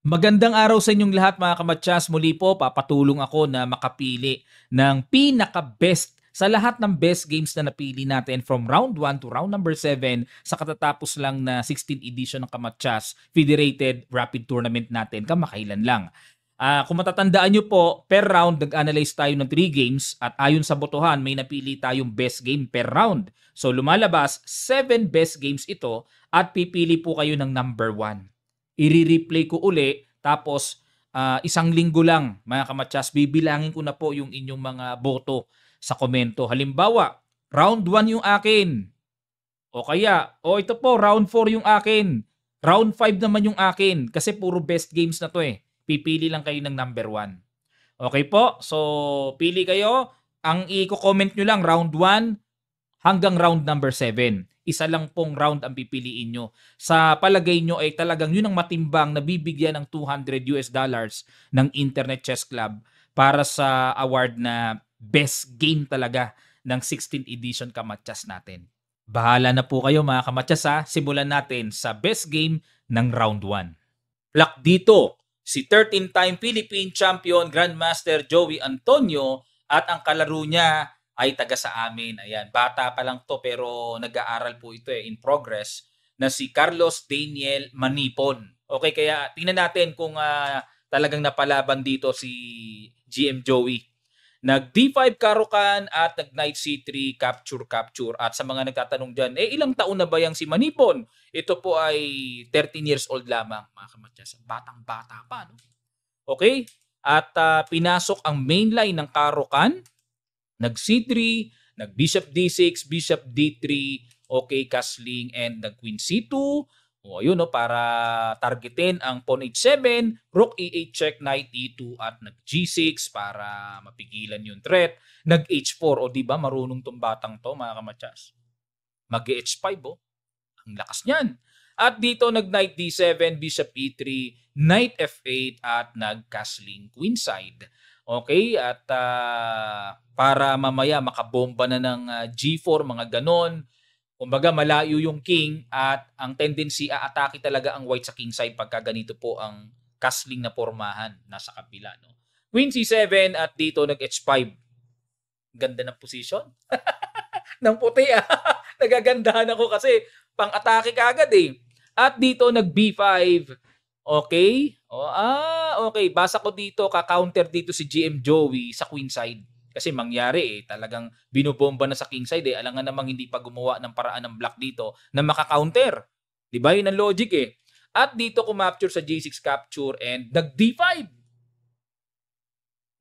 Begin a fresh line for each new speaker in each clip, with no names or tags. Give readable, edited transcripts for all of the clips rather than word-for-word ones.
Magandang araw sa inyong lahat mga kamatyas. Muli po, papatulong ako na makapili ng pinaka-best sa lahat ng best games na napili natin from round 1 to round number 7 sa katatapos lang na 16th edition ng Kamatyas Federated Rapid Tournament natin kamakailan lang. Kung matatandaan nyo po, per round nag-analyze tayo ng 3 games at ayon sa botohan may napili tayong best game per round. So lumalabas 7 best games ito at pipili po kayo ng number 1. I-replay ko uli tapos isang linggo lang mga kamatyas, bibilangin ko na po yung inyong mga boto sa komento. Halimbawa, round 1 yung akin. O kaya, ito po, round 4 yung akin. Round 5 naman yung akin kasi puro best games na to eh. Pipili lang kayo ng number 1. Okay po? So, pili kayo. Ang i-comment nyo lang round 1 hanggang round number 7. Isa lang pong round ang pipiliin nyo. Sa palagay nyo ay talagang yun ang matimbang na bibigyan ng $200 ng Internet Chess Club para sa award na best game talaga ng 16th edition Kamatyas natin. Bahala na po kayo mga kamatyas ha. Simulan natin sa best game ng round 1. Black dito, si 13-time Philippine Champion Grandmaster Joey Antonio at ang kalaro niya ay taga sa amin. Ayan, bata pa lang to pero nag-aaral po ito in progress na si Carlos Daniel Manipon. Okay, kaya tingnan natin kung talagang napalaban dito si GM Joey. Nag D5 Karokan at nag Knight C3 capture. At sa mga nagtatanong dyan, ilang taon na ba yang si Manipon? Ito po ay 13 years old lamang, mga kamatyas. Batang-bata pa, no? Okay? At pinasok ang main line ng Karokan, nag C3, nag Bishop D6, Bishop D3, okay, castling, and nag Queen C2. O ayun, no, para targetin ang Pawn H7, Rook E8 check, Knight E2 at nag G6 para mapigilan yung threat. Nag H4, o di ba marunong tong batang to, mga kamatyas. Mag H5, ang lakas niyan. At dito nag Knight D7, Bishop E3, Knight F8 at nag castling queenside. Okay, at para mamaya makabomba na ng G4, mga ganon. Kumbaga malayo yung king at ang tendency aatake talaga ang white sa king side pagka ganito po ang castling na pormahan nasa kabila, no? Queen C7 at dito nag H5. Ganda ng position ng puti Nagagandahan ako kasi pang-atake kaagad eh. At dito nag B5. Okay? Okay. Basa ko dito, ka-counter dito si GM Joey sa queen side. Kasi mangyari talagang binobomba na sa king side Alangan namang hindi pa gumawa ng paraan ng black dito na maka-counter. 'Di ba? Yun ang logic eh. At dito kumapture sa G6 capture and nag D5.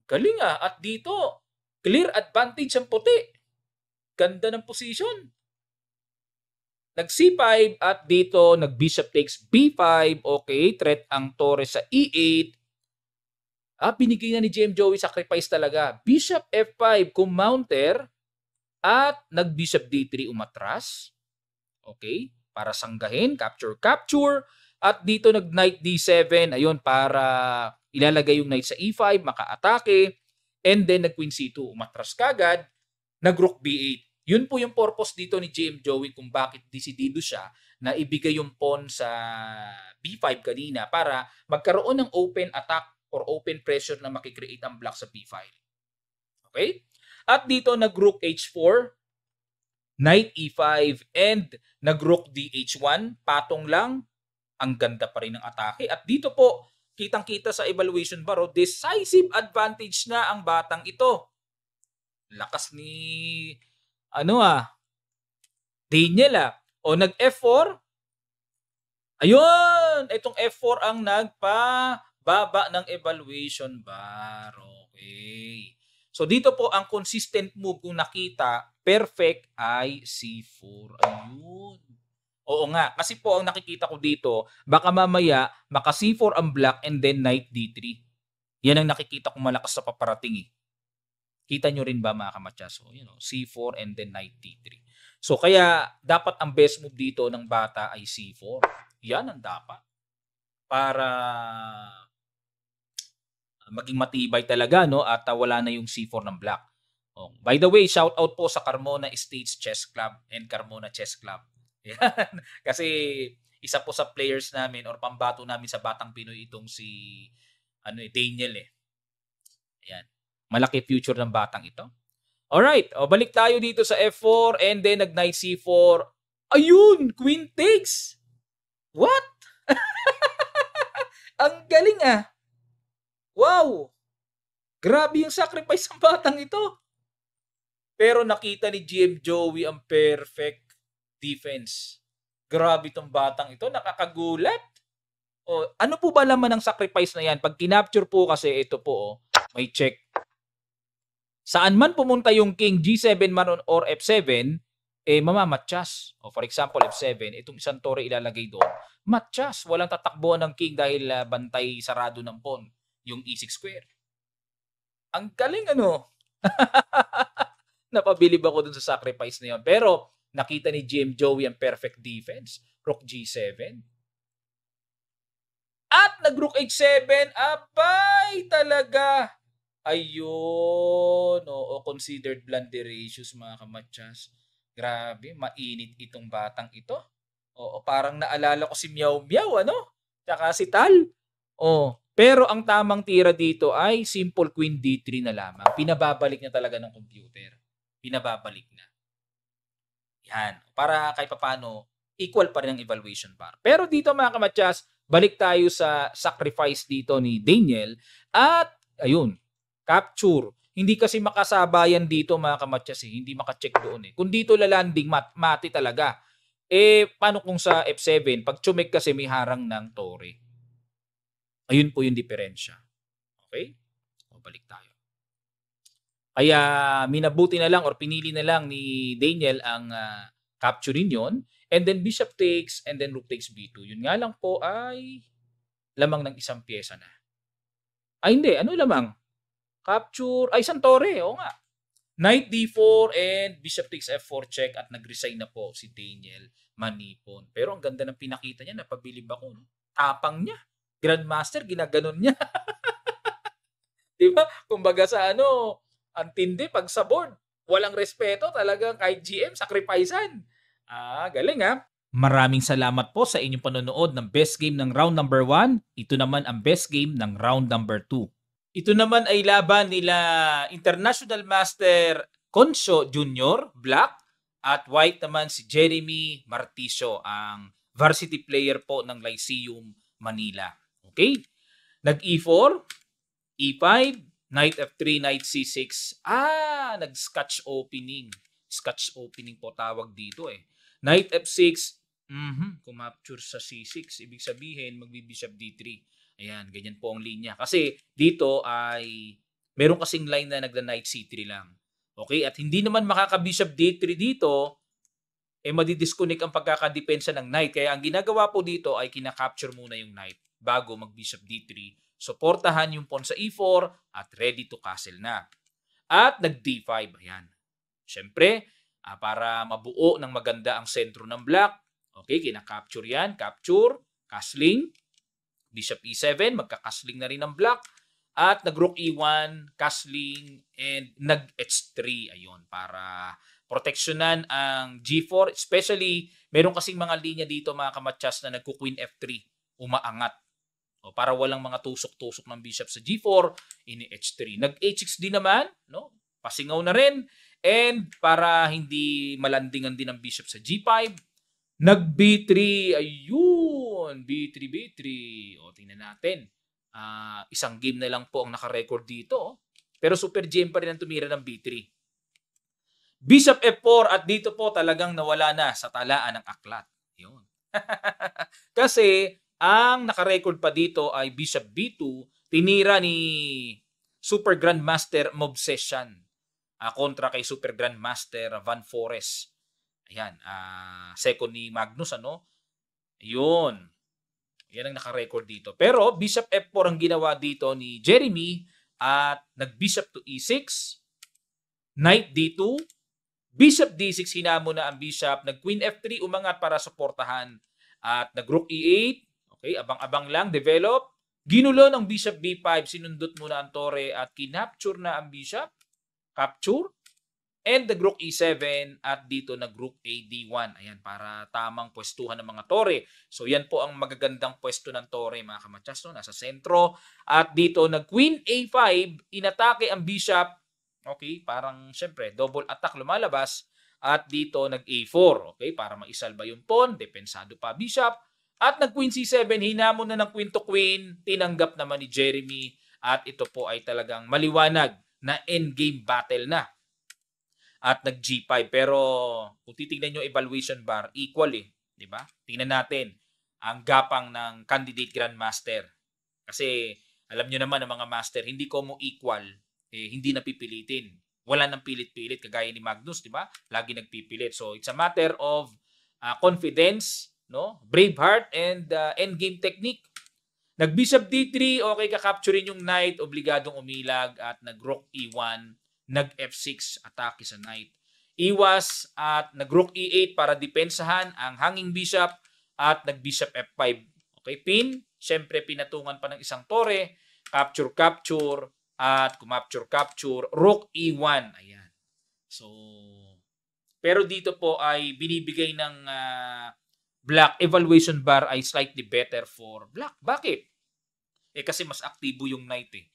Galing At dito, clear advantage ang puti. Ganda ng position. Nag C5 at dito nag Bishop takes B5. Okay, threat ang Torres sa E8. Binigay na ni GM Joey, sacrifice talaga. Bishop F5 kung counter at nag Bishop D3 umatras. Okay, para sanggahin, capture. At dito nag Knight D7, ayun, para ilalagay yung Knight sa E5, maka-atake. And then nag Queen C2, umatras kagad. Nag Rook B8. Yun po yung purpose dito ni GM Joey kung bakit desidido siya na ibigay yung pawn sa B5 kanina para magkaroon ng open attack or open pressure na makikreate ang black sa B5. Okay? At dito nag-Rook H4, Knight E5, and nag-Rook DH1. Patong lang. Ang ganda pa rin ng atake. At dito po, kitang-kita sa evaluation bar, decisive advantage na ang batang ito. Lakas ni Daniel nag-F4. Ayun! Itong F4 ang nagpababa ng evaluation bar. Okay. So dito po ang consistent move kung nakita, perfect ay C4. Ayun. Oo nga, kasi po ang nakikita ko dito, baka mamaya maka C4 ang black and then Knight D3. Yan ang nakikita kong malakas sa paparating Kita nyo rin ba mga kamatyas? So, C4 and then Knight D3. So kaya dapat ang best move dito ng bata ay C4. Yan ang dapat. Para maging matibay talaga, no? At wala na yung C4 ng black. By the way, shout out po sa Carmona Estates Chess Club and Carmona Chess Club. Yan. Kasi isa po sa players namin or pambato namin sa Batang Pinoy itong si Daniel eh. Ayan. Malaki future ng batang ito. Alright, balik tayo dito sa F4 and then nag-knight C4. Ayun! Queen takes! What? Ang galing ah! Wow! Grabe yung sacrifice ng batang ito. Pero nakita ni GM Joey ang perfect defense. Grabe itong batang ito. Nakakagulat. Ano po ba laman ng sacrifice na yan? Pag kinapture po kasi ito po, may check. Saan man pumunta yung king, G7 man or F7, mamamatchas. For example, F7, itong isang tore ilalagay doon. Matchas. Walang tatakbuhan ng king dahil bantay sarado ng pawn. Yung E6 square. Ang galing Napabilib ako dun sa sacrifice na yun. Pero nakita ni GM Joey ang perfect defense. Rook G7. At nag-rook H7. Abay talaga. Ayun. Considered blunderacious mga kamatchas. Grabe, mainit itong batang ito. Parang naalala ko si Meow Meow, Tsaka si Tal. Pero ang tamang tira dito ay simple Queen D3 na lamang. Pinababalik niya talaga ng computer. Pinababalik na. Yan. Para kahit papano, equal pa rin ang evaluation bar. Pero dito mga kamatchas, balik tayo sa sacrifice dito ni Daniel. At, ayun, capture. Hindi kasi makasabayan dito mga kamatchas hindi makacheck doon Kung dito lalanding, mati talaga. Paano kung sa F7? Pag chumek kasi may harang ng tore. Ayun po yung diferensya. Okay? Balik tayo. Kaya minabuti na lang or pinili na lang ni Daniel ang capturein yon. And then bishop takes and then rook takes b2. Yun nga lang po ay lamang ng isang pyesa na. Ay hindi, lamang? Capture, isang tore, nga. Knight d4 and bishop takes f4 check at nag-resign na po si Daniel Manipon. Pero ang ganda ng pinakita niya, napabilib ako. Tapang niya. Grandmaster, ginaganon niya. Diba? Kumbaga sa ang tindi pag sa board. Walang respeto talagang kahit GM, sakripisan. Galing Maraming salamat po sa inyong panonood ng best game ng round number 1. Ito naman ang best game ng round number 2. Ito naman ay laban nila International Master Conso Jr., Black, at white naman si Jeremy Marticio, ang varsity player po ng Lyceum Manila. Okay? Nag-E4, E5, Knight F3, Knight C6. Nag-scotch opening. Scotch opening po tawag dito Knight F6, kumapture sa C6. Ibig sabihin, magbi-bishop D3. Ayan, ganyan po ang linya. Kasi dito ay meron kasing line na nagda-knight C3 lang. Okay? At hindi naman makaka-bishop D3 dito, madidisconnect ang pagkakadepensa ng knight. Kaya ang ginagawa po dito ay kinakapture muna yung knight bago mag-bishop D3. Suportahan yung pawn sa E4 at ready to castle na. At nag-D5. Ayan. Siyempre, para mabuo ng maganda ang sentro ng black. Okay, kinakapture yan. Capture, castling. Bishop E7, magka-castling na rin ng black. At nag-rook E1, castling, and nag-H3. Ayun, para proteksyonan ang G4. Especially, meron kasing mga linya dito mga kamatsas na nagku-queen F3. Umaangat. Para walang mga tusok-tusok ng bishop sa G4, ini-H3. Nag-H6 din naman, pasingaw na rin. And para hindi malandingan din ang bishop sa G5, nag-B3. Ayun, B3, B3. Tingnan natin. Isang game na lang po ang naka-record dito. Pero super GM pa rin ang tumira ng B3. Bishop F4 at dito po talagang nawala na sa talaan ng aklat. Yun. Kasi ang naka-record pa dito ay Bishop B2, tinira ni Super Grandmaster Mobsession kontra kay Super Grandmaster Van Forest. Ayan, second ni Magnus, Ayun. Yan ang naka-record dito. Pero Bishop F4 ang ginawa dito ni Jeremy at nag-Bishop to E6, Knight D2, Bishop D6, hinamo na ang Bishop, nag-Queen F3, umangat para suportahan at nag-Rook E8. Okay, abang-abang lang, develop. Ginulo ng Bishop B5, sinundot muna ang Tore at kinapture na ang Bishop. Capture. and nag-rook e7 at dito nag-rook a d1. Ayan, para tamang pwestuhan ng mga tore. So yan po ang magagandang pwesto ng tore mga kamatsas, no? Nasa sentro. At dito nag-queen a5, inatake ang bishop. Okay, parang syempre double attack lumalabas. At dito nag-a4, okay, para maisalba yung pawn, depensado pa bishop. At nag-queen c7, hinamon na ng queen to queen, tinanggap naman ni Jeremy. At ito po ay talagang maliwanag na endgame battle na. At nag-G5. Pero kung titignan yung evaluation bar, equal eh. Diba? Tingnan natin ang gapang ng candidate grandmaster. Kasi alam nyo naman ng mga master, hindi ko mo equal, hindi napipilitin. Wala nang pilit-pilit kagaya ni Magnus, di ba? Lagi nagpipilit. So it's a matter of confidence, no? Brave heart and endgame technique. Nag-bishop d3, okay, kakapturin yung knight, obligadong umilag at nag-rook e1, nag-f6, atake sa knight. Iwas at nag-rook e8 para depensahan ang hanging bishop at nag-bishop f5. Okay, pin, syempre pinatungan pa ng isang tore, capture, at kumapture, rook e1. Ayan. So, pero dito po ay binibigay ng black, evaluation bar ay slightly better for black. Bakit? Kasi mas aktibo yung knight eh.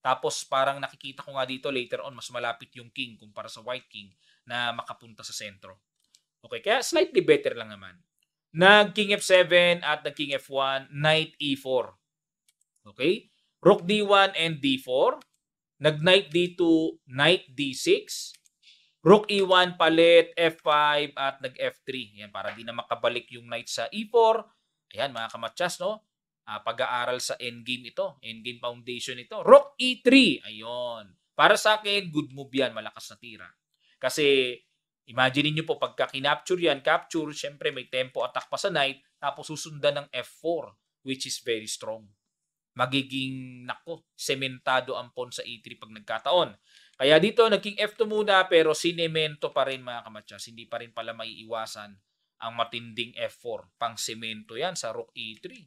Tapos parang nakikita ko nga dito later on, mas malapit yung king kumpara sa white king na makapunta sa sentro. Okay, kaya slightly better lang naman. Nag-king f7 at nag-king f1, knight e4. Okay? Rook d1 and d4. Nag-knight d2, knight d6. Rook e1 palit, f5 at nag-f3. Yan, para di na makabalik yung knight sa e4. Ayan mga kamatsas, no? Pag-aaral sa endgame ito. Endgame foundation ito. Rook e3. Ayun. Para sa akin, good move yan. Malakas na tira. Kasi, imagine niyo po, pagka kinapture yan, capture, syempre may tempo attack pa sa knight, tapos susundan ng f4, which is very strong. Magiging, sementado ang pawn sa e3 pag nagkataon. Kaya dito, naging f2 muna, pero sinemento pa rin mga kamatsas. Hindi pa rin pala maiiwasan ang matinding f4. Pang semento yan sa rook e3.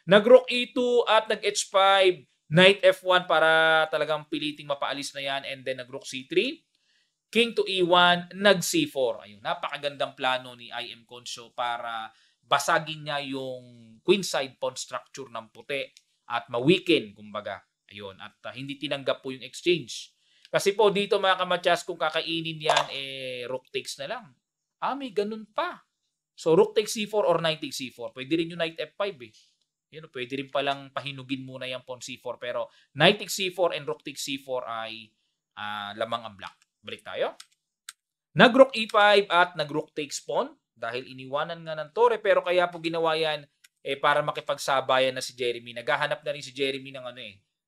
Nag-rook e2 at nag-h5, knight f1 para talagang piliting mapaalis na yan, and then nag-rook c3, king to e1, nag-c4. Ayun, napakagandang plano ni IM Conscio para basagin niya yung queenside pawn structure ng puti at ma-weaken, kumbaga. Ayun, at hindi tinanggap po yung exchange. Kasi po dito mga kamatsas, kung kakainin yan, rook takes na lang. May ganun pa. So rook takes c4 or knight takes c4. Pwede rin yung knight f5 eh. Yun, pwede rin palang pahinugin muna yung pawn c4. Pero knight takes c4 and rook takes c4 ay lamang ang black. Balik tayo. Nag-rook e5 at nag-rook takes pawn dahil iniwanan nga ng tore, pero kaya po ginawa yan para makipagsabayan na si Jeremy. Naghahanap na rin si Jeremy ng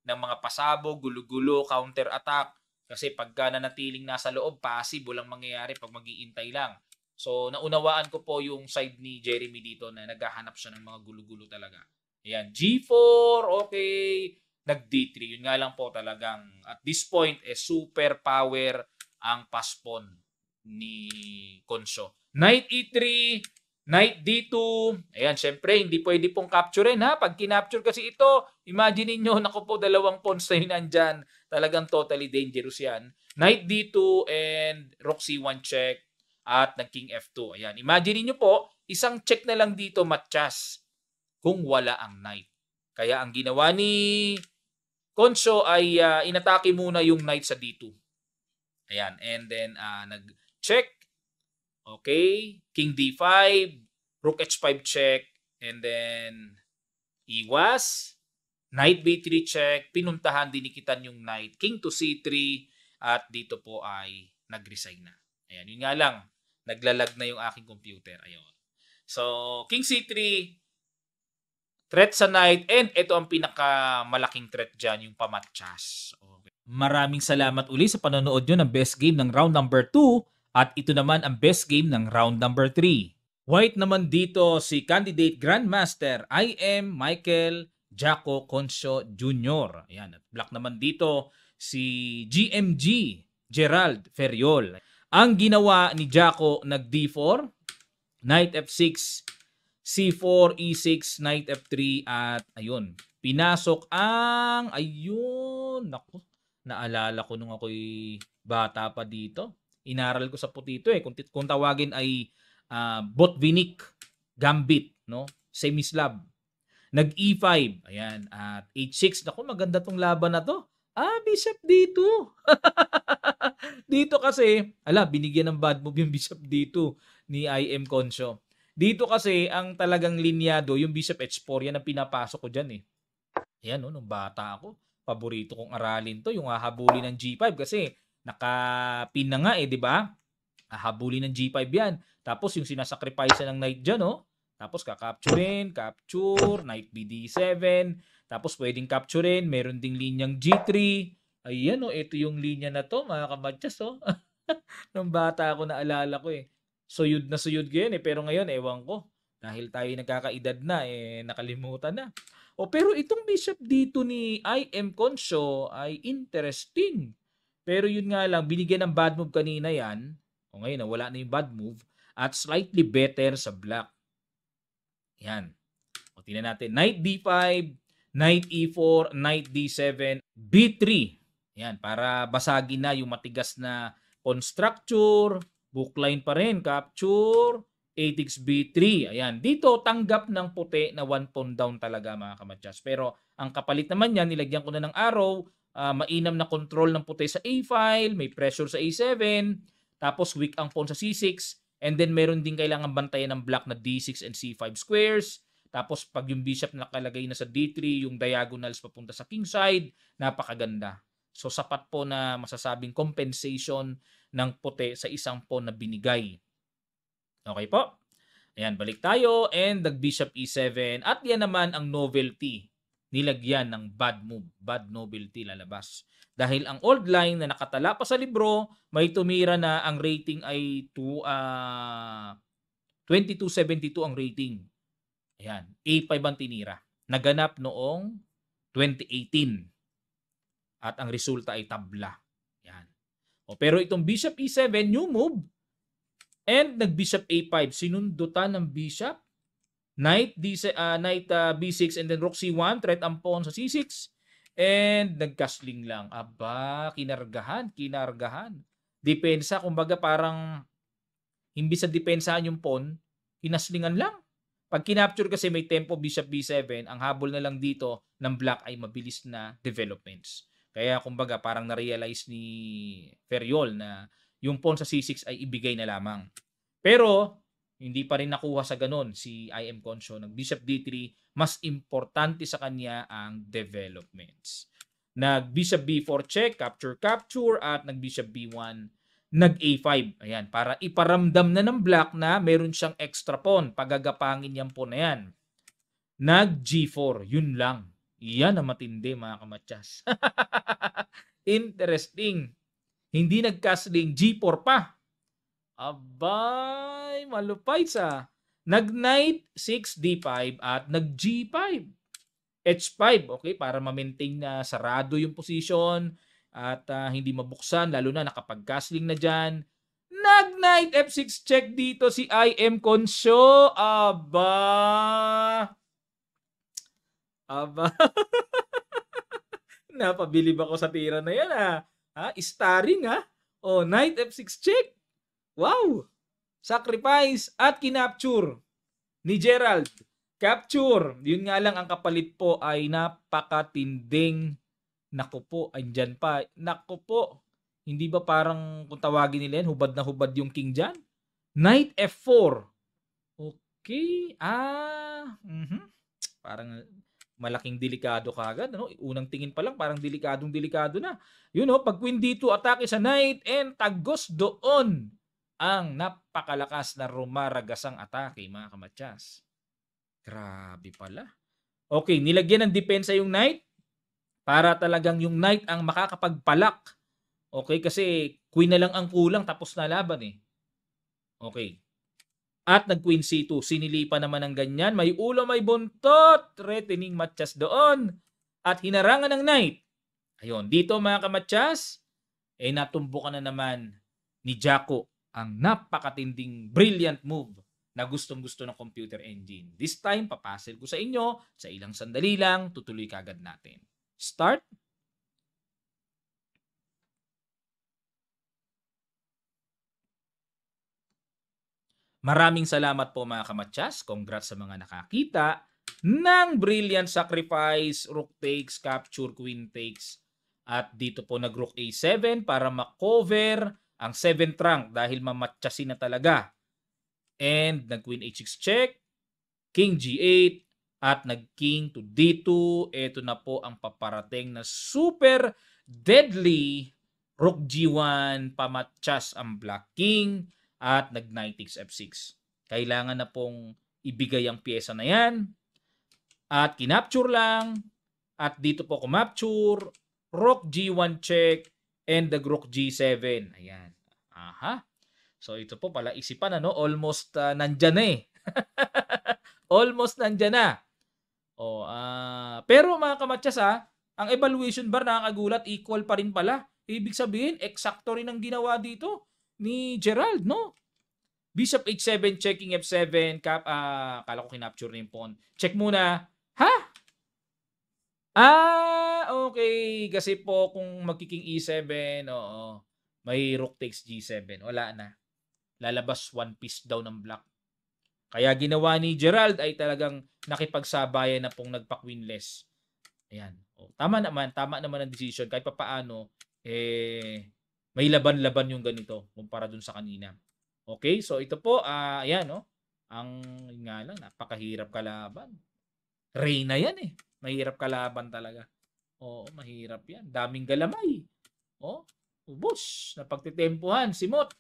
ng mga pasabog, gulo-gulo, counter-attack. Kasi pagka nanatiling nasa loob, passive, walang mangyayari pag mag-iintay lang. So, naunawaan ko po yung side ni Jeremy dito na naghahanap siya ng mga gulo-gulo talaga. Ayan, G4, okay. Nag-D3. Yun nga lang po talagang at this point, super power ang paspon ni Conscio. Knight E3, Knight D2. Ayan, syempre, hindi pwede pong capturein ha. Pag kinapture kasi ito, imagine niyo naku po, dalawang pawns na yun nandyan. Talagang totally dangerous yan. Knight D2 and Rook C1 check at nag-King F2. Ayan, imagine niyo po, isang check na lang dito, matchas, kung wala ang knight. Kaya ang ginawa ni Conscio ay inatake muna yung knight sa D2. Ayan, and then nag-check. Okay, King D5, Rook H5 check, and then iwas, Knight B3 check, pinuntahan, dinikitan yung Knight, King to C3, at dito po ay nag-resign na. Ayan, yun nga lang, naglalag na yung aking computer. Ayun. So, King C3, threat sa Knight, and ito ang pinakamalaking threat dyan, yung pamatchas. Okay. Maraming salamat uli sa panonood nyo ng best game ng round number 2. At ito naman ang best game ng round number 3. White naman dito si candidate Grandmaster IM Michael Jaco Conscio Jr. Ayan. At black naman dito si GMG Gerald Ferriol. Ang ginawa ni Jaco, nag D4, Knight F6, C4, E6, Knight F3 at ayun. Pinasok ang ayun. Naku, naalala ko nung ako'y bata pa dito. Inaral ko sa puti ito eh. Kung tawagin ay Botvinnik Gambit, no? Semislav. Nag E5. Ayan. At H6. Naku, maganda tong laban na to. Bishop dito. Dito kasi, binigyan ng bad move yung bishop dito ni IM Concho. Dito kasi, ang talagang linyado, yung bishop H4, yan ang pinapasok ko dyan eh. Ayan, no, nung bata ako, paborito kong aralin to, yung hahabulin ng G5 kasi nakapin na nga eh, di ba? Hahabulin ng G5 yan. Tapos yung sinasacrifice ng knight dyan, no? Tapos kakapturin, capture, knight BD7, tapos pwedeng capturein, meron ding linyang G3. Ayan, oh, ito yung linya na to, mga kamadyas, oh. Nung bata ako, naalala ko eh. Suyod na suyod ko yun eh, pero ngayon, ewan ko. Dahil tayo nagkakaedad na, nakalimutan na. Pero itong bishop dito ni IM Concho ay interesting. Pero yun nga lang, binigyan ng bad move kanina yan. Ngayon, wala na yung bad move. At slightly better sa black. Yan. Tingnan natin. Knight D5, Knight E4, Knight D7, B3. Yan, para basagin na yung matigas na pawn structure. Bookline pa rin. Capture. 8x B3. Ayan. Dito, tanggap ng puti na 1 pawn down talaga, mga kamadyas. Pero, ang kapalit naman yan, nilagyan ko na ng arrow. Mainam na control ng puti sa A-file. May pressure sa A7. Tapos, weak ang pawn sa C6. And then, meron din kailangan bantayan ng black na D6 and C5 squares. Tapos, pag yung bishop nakalagay na sa D3, yung diagonals papunta sa king side, napakaganda. So, sapat po na masasabing compensation ng puti sa isang pawn na binigay. Okay po? Ayan, balik tayo. And nag-bishop E7. At yan naman ang novelty. Nilagyan ng bad move. Bad novelty lalabas. Dahil ang old line na nakatala pa sa libro, may tumira na ang rating ay 2272 ang rating. Ayan, A5 ang tinira. Naganap noong 2018. At ang resulta ay tabla. Ayan. Pero itong bishop E7, new move. And nag-bishop A5. Sinundutan ng bishop. Knight B6 and then rook C1. Threat ang pawn sa C6. And nag-castling lang. Kinargahan. Depensa, kumbaga parang imbis sa depensahan yung pawn, kinaslingan lang. Pag kinapture kasi may tempo bishop B7, ang habol na lang dito ng black ay mabilis na developments. Kaya kumbaga parang na-realize ni Ferriol na yung pawn sa C6 ay ibigay na lamang. Pero hindi pa rin nakuha sa ganun si IM Concho. Nag-bishop D3, mas importante sa kanya ang developments. Nag-bishop B4 check, capture, at nag-bishop B1, nag-A5. Ayan, para iparamdam na ng black na meron siyang extra pawn. Pagagapangin yung pawn na yan. Nag-G4, yun lang. Yan ang matindi, mga kamatyas. Interesting. Hindi nag-castling, G4 pa. Abay, malupay sa. Nag-knight 6 D5 at nag-G5. H5, okay, para ma-maintain na sarado yung position at hindi mabuksan, lalo na nakapag-castling na dyan. Nag-knight F6 check dito si IM Concho. Aba. Napabilib ako sa tira na yan starring knight F6 check. Wow! Sacrifice at kinapture ni Gerald. Capture. Yun nga lang, ang kapalit po ay napakatinding. Naku po, andyan pa. Naku po. Hindi ba parang kung tawagin nila yan, hubad na hubad yung king dyan? Knight F4. Okay. Parang malaking delikado kagad. Unang tingin pa lang, parang delikado na. Pag queen D2, atake sa knight and tagos doon ang napakalakas na rumaragasang atake, mga kamatyas. Grabe pala. Okay, nilagyan ng depensa yung knight para talagang yung knight ang makakapagpalak. Okay, kasi queen na lang ang kulang tapos na laban eh. Okay. At nag-queen C2. Sinilipan naman ng ganyan. May ulo, may buntot. Threatening Matyas doon. At hinarangan ng knight. Ayun, dito mga kamatyas, natumbukan na naman ni Jaco ang napakatinding brilliant move na gustong-gusto ng computer engine. This time, papasil ko sa inyo, sa ilang sandali lang, tutuloy kagad natin. Start. Maraming salamat po mga kamatsas. Congrats sa mga nakakita ng Brilliant Sacrifice, Rook takes, Capture, Queen takes. At dito po nag-Rook A7 para makover ang 7th rank dahil mamatsasin na talaga. And nag-Queen H6 check, King G8, at nag-King to D2. Ito na po ang paparating na super deadly Rook G1, pamatsas ang Black King, at nag-Knight takes F6. Kailangan na pong ibigay ang pyesa na yan. At kinapture lang. At dito po kumapture. Rook G1 check. And the Rook G7. Ayan. Aha. So ito po pala isipan ano. Almost nandyan na eh. Almost nandyan na. Pero mga kamatsas ang evaluation bar nakakagulat. Equal pa rin pala. Ibig sabihin, eksakto rin ang ginawa dito ni Gerald, no? Bishop H7, checking F7, kala ko kinapture na yung pawn. Check muna. Ha? Okay. Kasi po kung magkiking E7, oo, may Rook takes G7. Wala na. Lalabas one piece daw ng black. Kaya ginawa ni Gerald ay talagang nakipagsabayan na pong nagpa-queenless. Ayan. Tama naman ang decision. Kahit pa paano, may laban-laban yung ganito kumpara dun sa kanina. Okay, so ito po, ayan, no? Ang nga lang, napakahirap kalaban. Reyna yan eh. Mahirap kalaban talaga. Oo, mahirap yan. Daming galamay. Ubos. Napagtitempuhan. Simot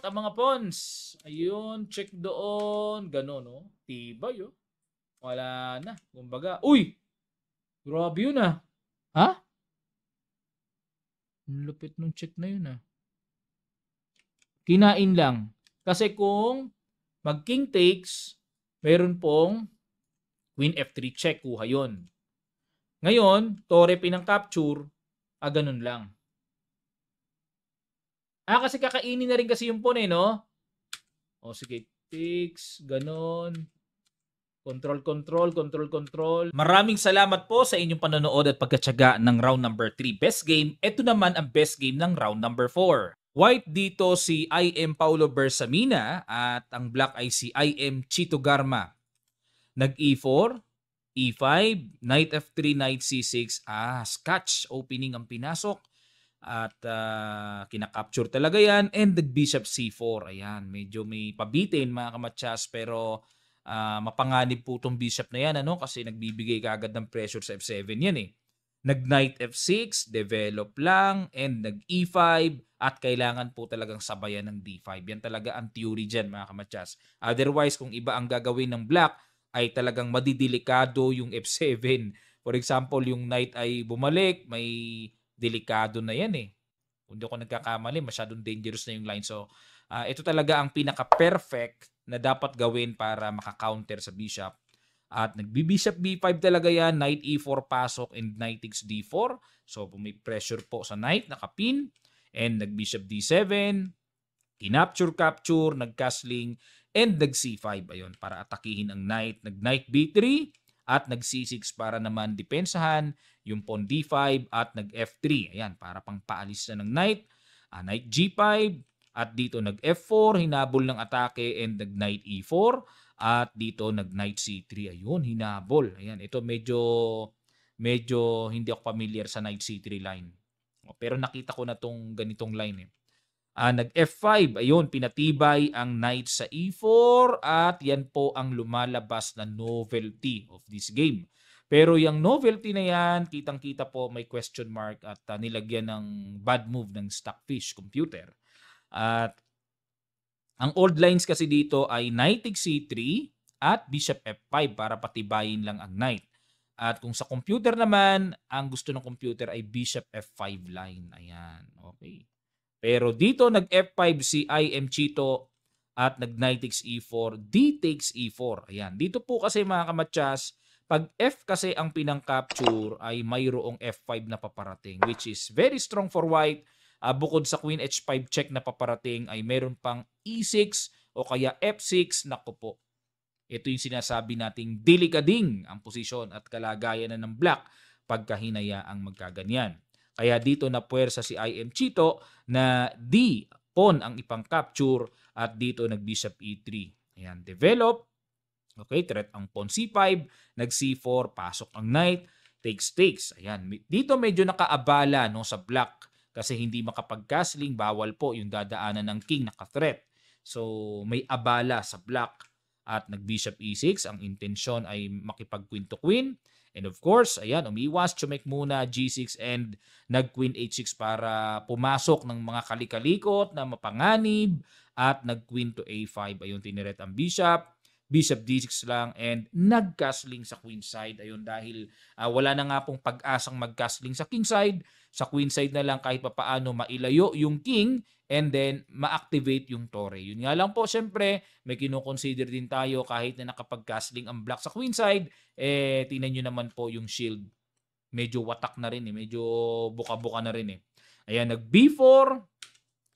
ang mga pawns. Ayun, check doon. Ganon, no? Tibay, oh. Wala na. Kumbaga, uy! Grabe yun, Ha? Lupit nung check na yun, Kinain lang. Kasi kung mag-king takes, meron pong Queen F3 check. Kuha yun. Ngayon, tore pinang-capture, ganun lang. Kasi kakainin na rin kasi yung pawn no? Sige. Takes, ganon. Control. Maraming salamat po sa inyong panonood at pagkatsaga ng round number 3 best game. Ito naman ang best game ng round number 4. White dito si IM Paulo Bersamina at ang black ay si IM Chito Garma. Nag-E4, E5, Knight F3, Knight C6. Scotch opening ang pinasok. At kinakapture talaga yan. And nag-Bishop C4. Ayan, medyo may pabitin mga kamatsas pero mapanganib po itong bishop na yan kasi nagbibigay kaagad ng pressure sa F7 yan eh. Nag-Knight F6, develop lang, and nag-E5 at kailangan po talagang sabayan ng D5. Yan talaga ang theory dyan mga kamatsas. Otherwise, kung iba ang gagawin ng black, ay talagang madidelikado yung F7. For example, yung Knight ay bumalik, may delikado na yan eh. Kung di ako nagkakamali, masyadong dangerous na yung line. So, ito talaga ang pinaka-perfect na dapat gawin para maka-counter sa bishop. At nagbi-bishop B5 talaga yan, Knight E4 pasok and Knight takes D4. So may pressure po sa Knight, nakapin. And nag-bishop D7, kinapture-capture, nag-castling, and nag-C5. Ayun, para atakihin ang Knight. Nag-Knight B3 at nag-C6 para naman depensahan yung pawn D5 at nag-F3. Ayan, para pang paalis na ng Knight. Knight G5. At dito nag-F4, hinabol ng atake and nag-Knight E4. At dito nag-Knight C3. Ayun, hinabol. Ayan, ito medyo hindi ako familiar sa Knight C3 line. Pero nakita ko na tong ganitong line eh. Nag-F5. Ayun, pinatibay ang Knight sa E4. At yan po ang lumalabas na novelty of this game. Pero yung novelty na yan, kitang-kita po may question mark at nilagyan ng bad move ng Stockfish computer. At ang old lines kasi dito ay Knight takes C3 at Bishop F5 para patibayin lang ang Knight. At kung sa computer naman, ang gusto ng computer ay Bishop F5 line. Ayan, okay. Pero dito nag-F5 si IM Chito at nag-Knight takes E4, D takes E4. Ayan, dito po kasi mga kamatsas, pag F kasi ang pinang-capture ay mayroong F5 na paparating which is very strong for white. Bukod sa Queen H5 check na paparating ay meron pang E6 o kaya F6. Naku po. Ito yung sinasabi nating delikading ang posisyon at kalagayan na ng black pagka hinaya ang magkaganyan. Kaya dito na puwersa si IM Chito na D pawn ang ipang-capture at dito nag-bishop e3. Ayan, develop. Okay, threat ang pawn c5, nag-c4, pasok ang knight, takes. Ayan, dito medyo nakaabala no, sa black kasi hindi makapag-castling, bawal po yung dadaanan ng king naka-threat. So may abala sa black at nag-bishop e6. Ang intensyon ay makipag-queen to queen. And of course, ayan, umiwas, chumek muna, g6 and nag-queen h6 para pumasok ng mga kalikalikot na mapanganib at nag-queen to a5. Ayun, tinirect ang bishop. Bishop d6 lang and nag-castling sa queen side. Ayun, dahil wala na nga pong pag-asang mag-castling sa king side. Sa queen side na lang kahit papaano mailayo yung king and then ma-activate yung tore. Yun nga lang po, syempre, may kinoconsider din tayo kahit na nakapag-castling ang black sa queen side, tingnan nyo naman po yung shield. Medyo watak na rin medyo buka-buka na rin Ayan, nag-b4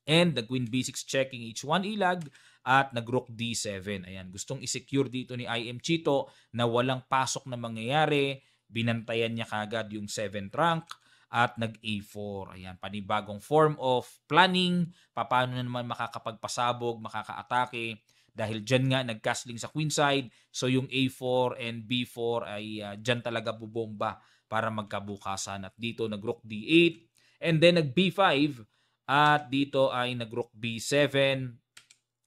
and the queen b6 checking h1 ilag at nag-rook d7. Ayan, gustong i-secure dito ni IM Chito na walang pasok na mangyayari. Binantayan niya kagad yung 7th rank at nag-a4. Ayan, panibagong form of planning. Paano na naman makakapagpasabog, makakaatake. Dahil dyan nga nag-castling sa queen side. So yung a4 and b4 ay dyan talaga bubomba para magkabukasan. At dito nag-rook d8 and then nag-b5 at dito ay nag-rook b7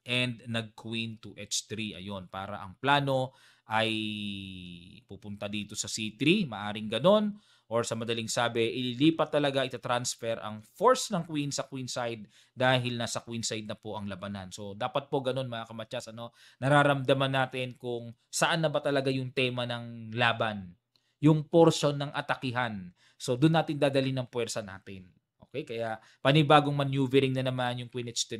and nag-queen to h3. Ayun, para ang plano ay pupunta dito sa c3. Maaring ganon. Or sa madaling sabi, ililipat talaga, itatransfer ang force ng queen sa queen side dahil nasa queen side na po ang labanan. So, dapat po ganun mga kamatyas. Nararamdaman natin kung saan na ba talaga yung tema ng laban. Yung portion ng atakihan. So, doon natin dadalhin ng puwersa natin. Okay, kaya panibagong maneuvering na naman yung queen h3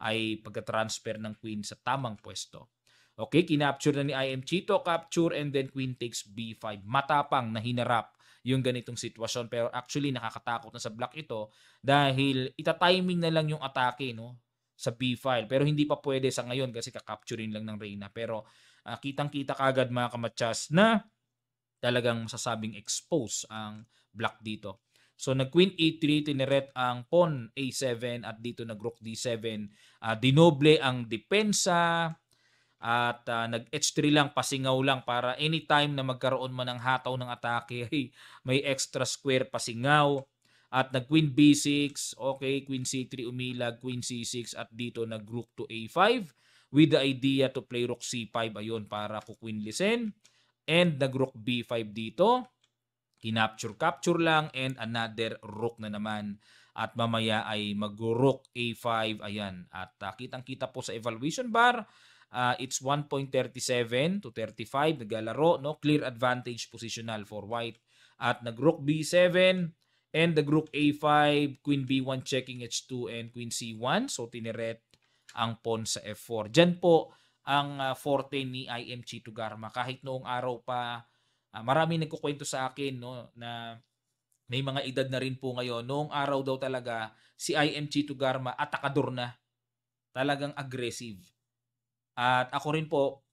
ay pagka-transfer ng queen sa tamang pwesto. Okay, kinapture na ni IM Chito, capture and then queen takes b5. Matapang na hinarap yung ganitong sitwasyon pero actually nakakatakot na sa black ito dahil ita-timing na lang yung atake sa b5 pero hindi pa pwede sa ngayon kasi ka-capturing lang ng reyna pero kitang-kita kagad mga kamatyas na talagang masasabing expose ang black dito. So nag-queen e3, tineret ang pawn a7 at dito nag-rook d7. Dinoble ang depensa at nag-h3 lang, pasingaw lang para anytime na magkaroon man ng hataw ng atake, may extra square pasingaw. At nag-queen b6, okay, queen c3 umilag, queen c6 at dito nag-rook to a5 with the idea to play rook c5 ayun para kuqueenlisen. And nag-rook b5 dito. Kinapture lang and another rook na naman. At mamaya ay mag-rook a5. Ayan. At kitang-kita po sa evaluation bar, it's 1.37 to 35. Naglalaro, clear advantage positional for white. At nag-rook b7 and nag-rook a5, queen b1 checking h2 and queen c1. So tineret ang pawn sa f4. Diyan po ang forte ni IM Chito Garma. Kahit noong araw pa, marami nagkukwento sa akin na may mga edad na rin po ngayon. Noong araw daw talaga si IM Chito Garma atakador na. Talagang aggressive. At ako rin po,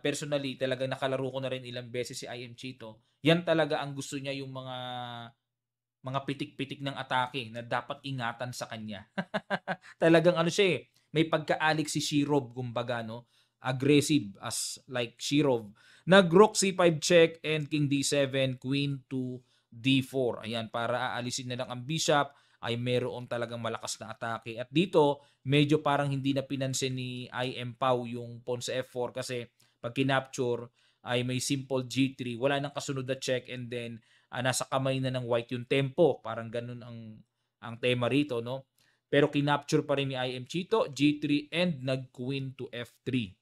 personally, talagang nakalaro ko na rin ilang beses si IM Chito. Yan talaga ang gusto niya, yung mga pitik-pitik ng atake na dapat ingatan sa kanya. Talagang siya may pagka-alik si Shirov kumbaga aggressive as like Shirov. Nag-rook c5 check and king d7, queen to d4. Ayan, para aalisin na lang ang bishop ay meron talagang malakas na atake. At dito, medyo parang hindi na pinansin ni IM Pau yung pawn sa f4 kasi pag kinapture ay may simple g3. Wala nang kasunod na check and then nasa kamay na ng white yung tempo. Parang ganun ang tema rito, Pero kinapture pa rin ni IM Chito, g3 and nag-queen to f3.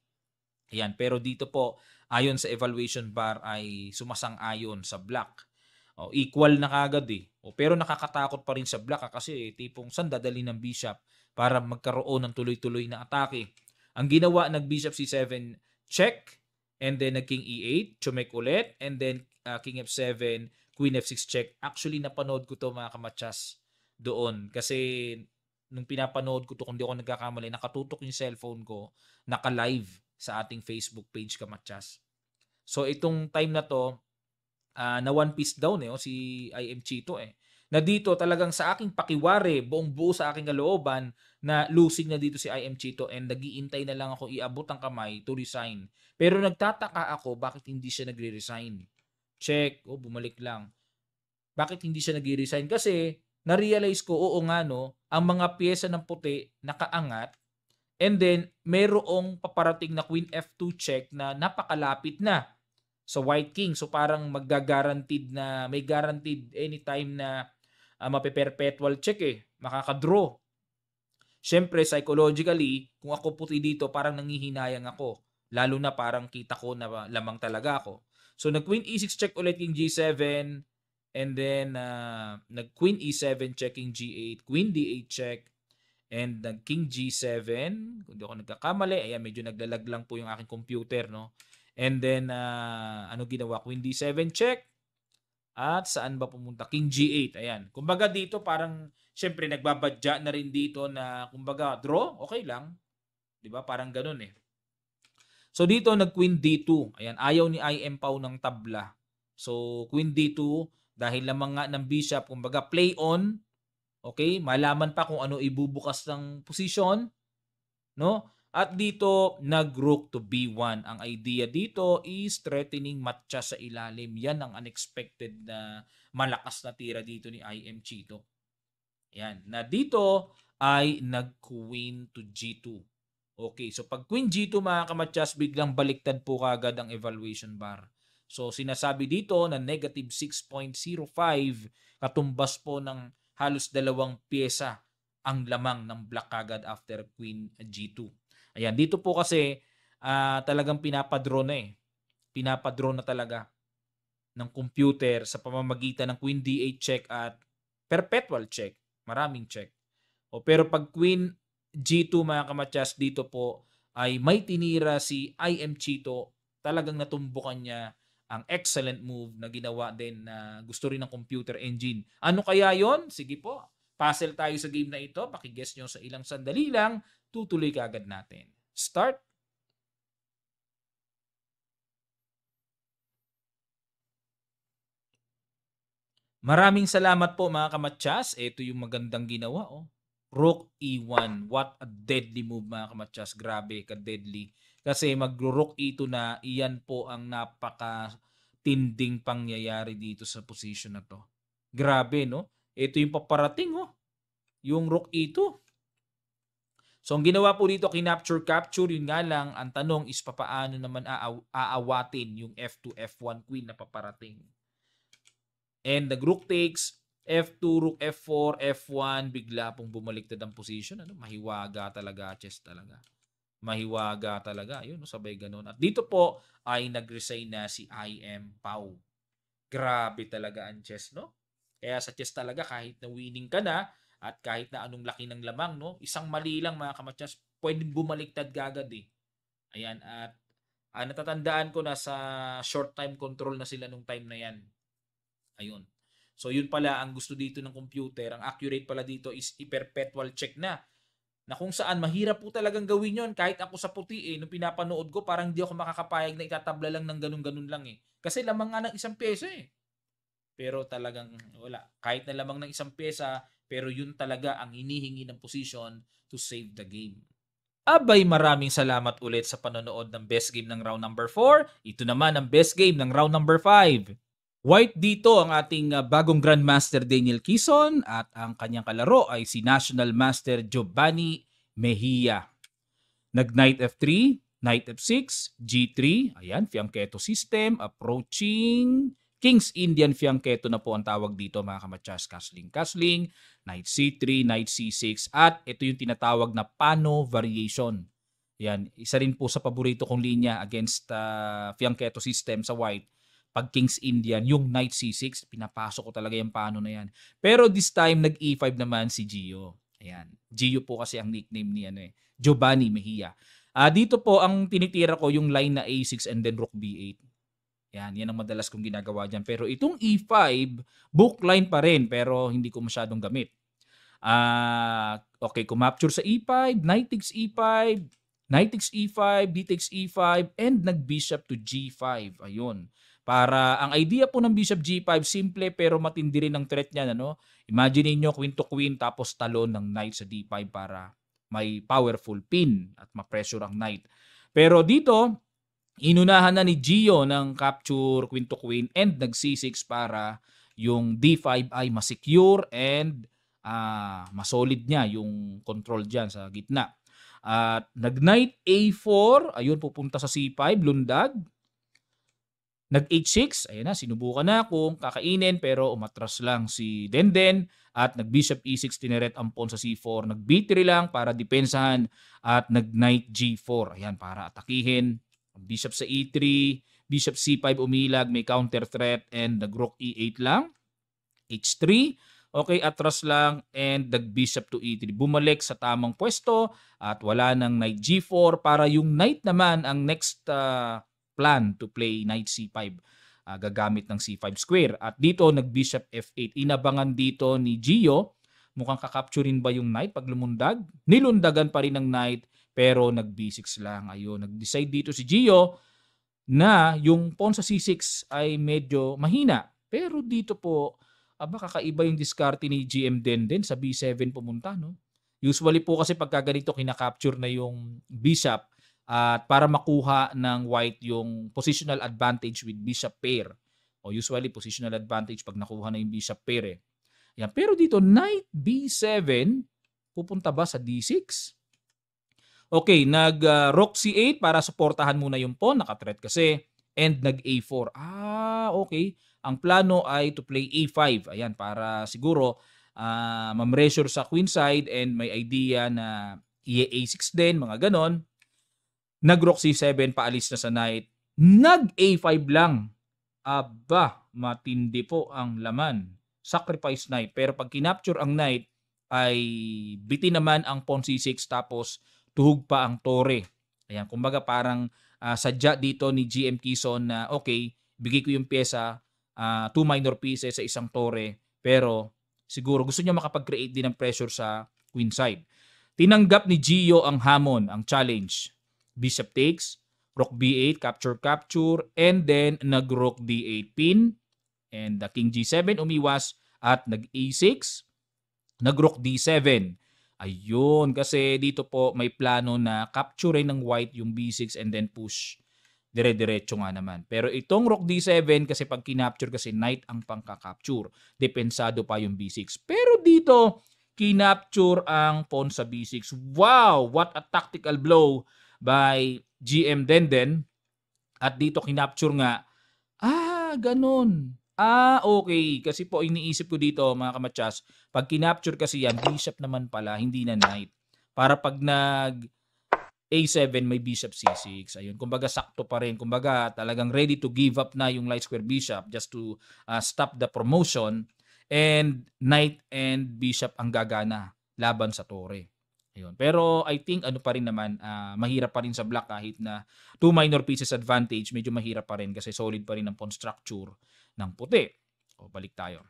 Ayan, pero dito po, ayon sa evaluation bar ay sumasang-ayon sa black. Equal na kagad pero nakakatakot pa rin sa black kasi tipong saan dadali ng bishop para magkaroon ng tuloy-tuloy na atake. Ang ginawa, nag-bishop c7 check and then nag-king e8, chumek ulit and then king f7, queen f6 check. Actually, napanood ko to mga kamatsas doon kasi nung pinapanood ko to, kung di ako nagkakamali, nakatutok yung cellphone ko, naka-live sa ating Facebook page kamatsas. So itong time na to, na one piece down si IM Chito na dito talagang sa aking pakiwari, buong buo sa aking kalooban na losing na dito si IM Chito and nag-iintay na lang ako iabot ang kamay to resign. Pero nagtataka ako bakit hindi siya nagre-resign. Check, bumalik lang. Bakit hindi siya nagre-resign? Kasi na-realize ko, oo nga no, ang mga pyesa ng puti nakaangat and then merong paparating na Queen F2 check na napakalapit na sa White King. So parang magga-guaranteed na, may guaranteed anytime na mape-perpetual check makaka-draw. Siyempre, psychologically, kung ako puti dito, parang nangihinayang ako. Lalo na parang kita ko na lamang talaga ako. So, nag-Queen E6 check ulit King G7. And then, nag-Queen E7 check King G8. Queen D8 check. And nag-King G7. Kung di ako nagkakamali, ayan, medyo naglalag lang po yung aking computer, no? And then, ano ginawa? Queen D7 check. At saan ba pumunta? King G8. Ayan. Kumbaga dito parang syempre nagbabadya na rin dito na kumbaga draw, okay lang. 'Di ba? Parang ganoon So dito nag Queen D2. Ayan, ayaw ni IM Pau ng tabla. So Queen D2 dahil lamang nga ng bishop, kumbaga play on. Okay? Malaman pa kung ano ibubukas ng position, no? At dito, nag-rook to B1. Ang idea dito is threatening matcha sa ilalim. Yan ang unexpected na malakas na tira dito ni IM Chito. Yan. Na dito ay nag-queen to G2. Okay, so pag queen G2 mga kamatsas, biglang baliktad po kagad ang evaluation bar. So sinasabi dito na negative 6.05, katumbas po ng halos dalawang pyesa ang lamang ng black kagad after queen G2. Ayan, dito po kasi talagang pinapadraw na Pinapadraw na talaga ng computer sa pamamagitan ng Queen D8 check at perpetual check. Maraming check. Pero pag Queen G2 mga kamatsas, dito po ay may tinira si IM Chito. Talagang natumbukan niya ang excellent move na ginawa din na gusto rin ng computer engine. Ano kaya yon? Sige po. Puzzle tayo sa game na ito. Pakiguess nyo sa ilang sandali lang. Tutuloy kaagad natin. Start. Maraming salamat po mga kamatsas. Ito yung magandang ginawa. Rook E1. What a deadly move mga kamatsas. Grabe ka-deadly. Kasi mag-rook E2 na, iyan po ang napaka-tinding pangyayari dito sa position na to. Grabe, no? Ito yung paparating, yung rook E2. So, ang ginawa po dito, kinapture-capture, yun nga lang, ang tanong is papaano naman aawatin yung F2, F1 queen na paparating. And the rook takes, F2, rook F4, F1, bigla pong bumaliktad ang position. Mahiwaga talaga, chess talaga. Mahiwaga talaga. Yun, sabay ganun. At dito po ay nag-resign na si IM Pau. Grabe talaga ang chess, no? Kaya sa chess talaga, kahit na winning ka na, at kahit na anong laki ng lamang, no? Isang mali lang mga kamatsas, pwedeng bumaliktad gagad Ayan, at natatandaan ko na sa short time control na sila nung time na yan. Ayun. So yun pala ang gusto dito ng computer, ang accurate pala dito is i-perpetual check na kung saan mahirap po talagang gawin yon. Kahit ako sa puti nung pinapanood ko, parang di ako makakapayag na itatabla lang ng ganun-ganun lang Kasi lamang nga ng isang pyesa Pero talagang wala. Kahit na lamang ng isang pyesa, pero yun talaga ang hinihingi ng position to save the game. Abay, maraming salamat ulit sa panonood ng best game ng round number 4. Ito naman ang best game ng round number 5. White dito ang ating bagong Grandmaster Daniel Quezon at ang kanyang kalaro ay si National Master Giovanni Mejia. Nag-Knight F3, Knight F6, G3, ayan, fianchetto system, approaching, King's Indian fianchetto na po ang tawag dito mga kamatsas, castling, Knight C3, Knight C6, at ito yung tinatawag na Pano variation. Yan, isa rin po sa paborito kong linya against fianchetto system sa white. Pag King's Indian, yung Knight C6, pinapasok ko talaga yung Pano na yan. Pero this time, nag-E5 naman si Gio. Ayan. Gio po kasi ang nickname ni Giovanni Mejia. Dito po, ang tinitira ko yung line na A6 and then Rook B8. Yan ang madalas kong ginagawa dyan. Pero itong E5, book line pa rin, pero hindi ko masyadong gamit. Okay, kumapture sa E5, Knight takes E5, Knight takes E5, D takes E5, and nag-bishop to G5. Ayun. Para ang idea po ng bishop G5, simple pero matindi rin ang threat niyan, ano? Imagine niyo queen to queen tapos talon ng knight sa D5 para may powerful pin at ma-pressure ang knight. Pero dito, inunahan na ni Gio ng capture queen to queen and nag C6 para yung D5 ay masecure and masolid niya yung control dyan sa gitna. At nag-knight A4, ayun, pupunta sa C5, lundag. Nag-H6, ayan na, sinubukan na kung kakainin pero umatras lang si Denden. At nag-Bishop E6, tineret ang pawn sa C4. Nag-B3 lang para depensahan at nag-Knight G4, ayan, para atakihin. Bishop sa E3, Bishop C5 umilag, may counter threat and nag-Rook E8 lang. H3, okay, atras lang and nag-Bishop to E3. Bumalik sa tamang pwesto at wala nang Knight G4 para yung Knight naman ang next plan to play Knight C5. Gagamit ng C5 square. At dito, nag-Bishop F8. Inabangan dito ni Gio. Mukhang kakapturin ba yung Knight pag lumundag? Nilundagan pa rin ng Knight pero nag-B6 lang. Ayun, nag-decide dito si Gio na yung pawn sa C6 ay medyo mahina. Pero dito po, kakaiba yung diskarte ni GM Denden sa B7 pumunta, no? Usually po kasi pagka ganito kinakapture na yung bishop at para makuha ng white yung positional advantage with bishop pair. O usually positional advantage pag nakuha na yung bishop pair eh. Yan. Pero dito, knight B7, pupunta ba sa D6? Okay, nag-Rook C8 para suportahan muna yung pawn, naka-threat kasi, and nag-A4. Okay. Ang plano ay to play A5. Ayan, para siguro ma-measure sa queen side and may idea na A6 din, mga ganon. Nag-Rook C7, paalis na sa knight. Nag-A5 lang. Aba, matindi po ang laman. Sacrifice knight. Pero pag kinapture ang knight, ay biti naman ang pawn C6 tapos tuhog pa ang tore. Ayan, kumbaga parang sadya dito ni GM Quezon na okay, bigay ko yung pyesa, 2 minor pieces sa isang tore, pero siguro gusto niya makapag-create din ng pressure sa queen side. Tinanggap ni Gio ang hamon, ang challenge. Bishop takes, Rook B8, capture, and then nag-Rook D8 pin, and the King G7 umiwas at nag-A6, nag-Rook D7. Ayun, kasi dito po may plano na capturein ng white yung B6 and then push. Dire-diretso nga naman. Pero itong Rook D7 kasi pag kinapture kasi knight ang pangka-capture. Depensado pa yung B6. Pero dito, kinapture ang pawn sa B6. Wow! What a tactical blow by GM Denden. At dito kinapture nga. Ganun. Okay. Kasi po iniisip ko dito mga kamatsas, pag kinapture kasi yan, bishop naman pala, hindi na knight. Para pag nag A7 may bishop C6. Ayun, kumbaga sakto pa rin. Kumbaga talagang ready to give up na yung light square bishop just to stop the promotion. And knight and bishop ang gagana laban sa tore. Ayun. Pero I think ano pa rin naman, mahirap pa rin sa black kahit na 2 minor pieces advantage, medyo mahirap pa rin kasi solid pa rin ang pawn structure ng puti. O, balik tayo.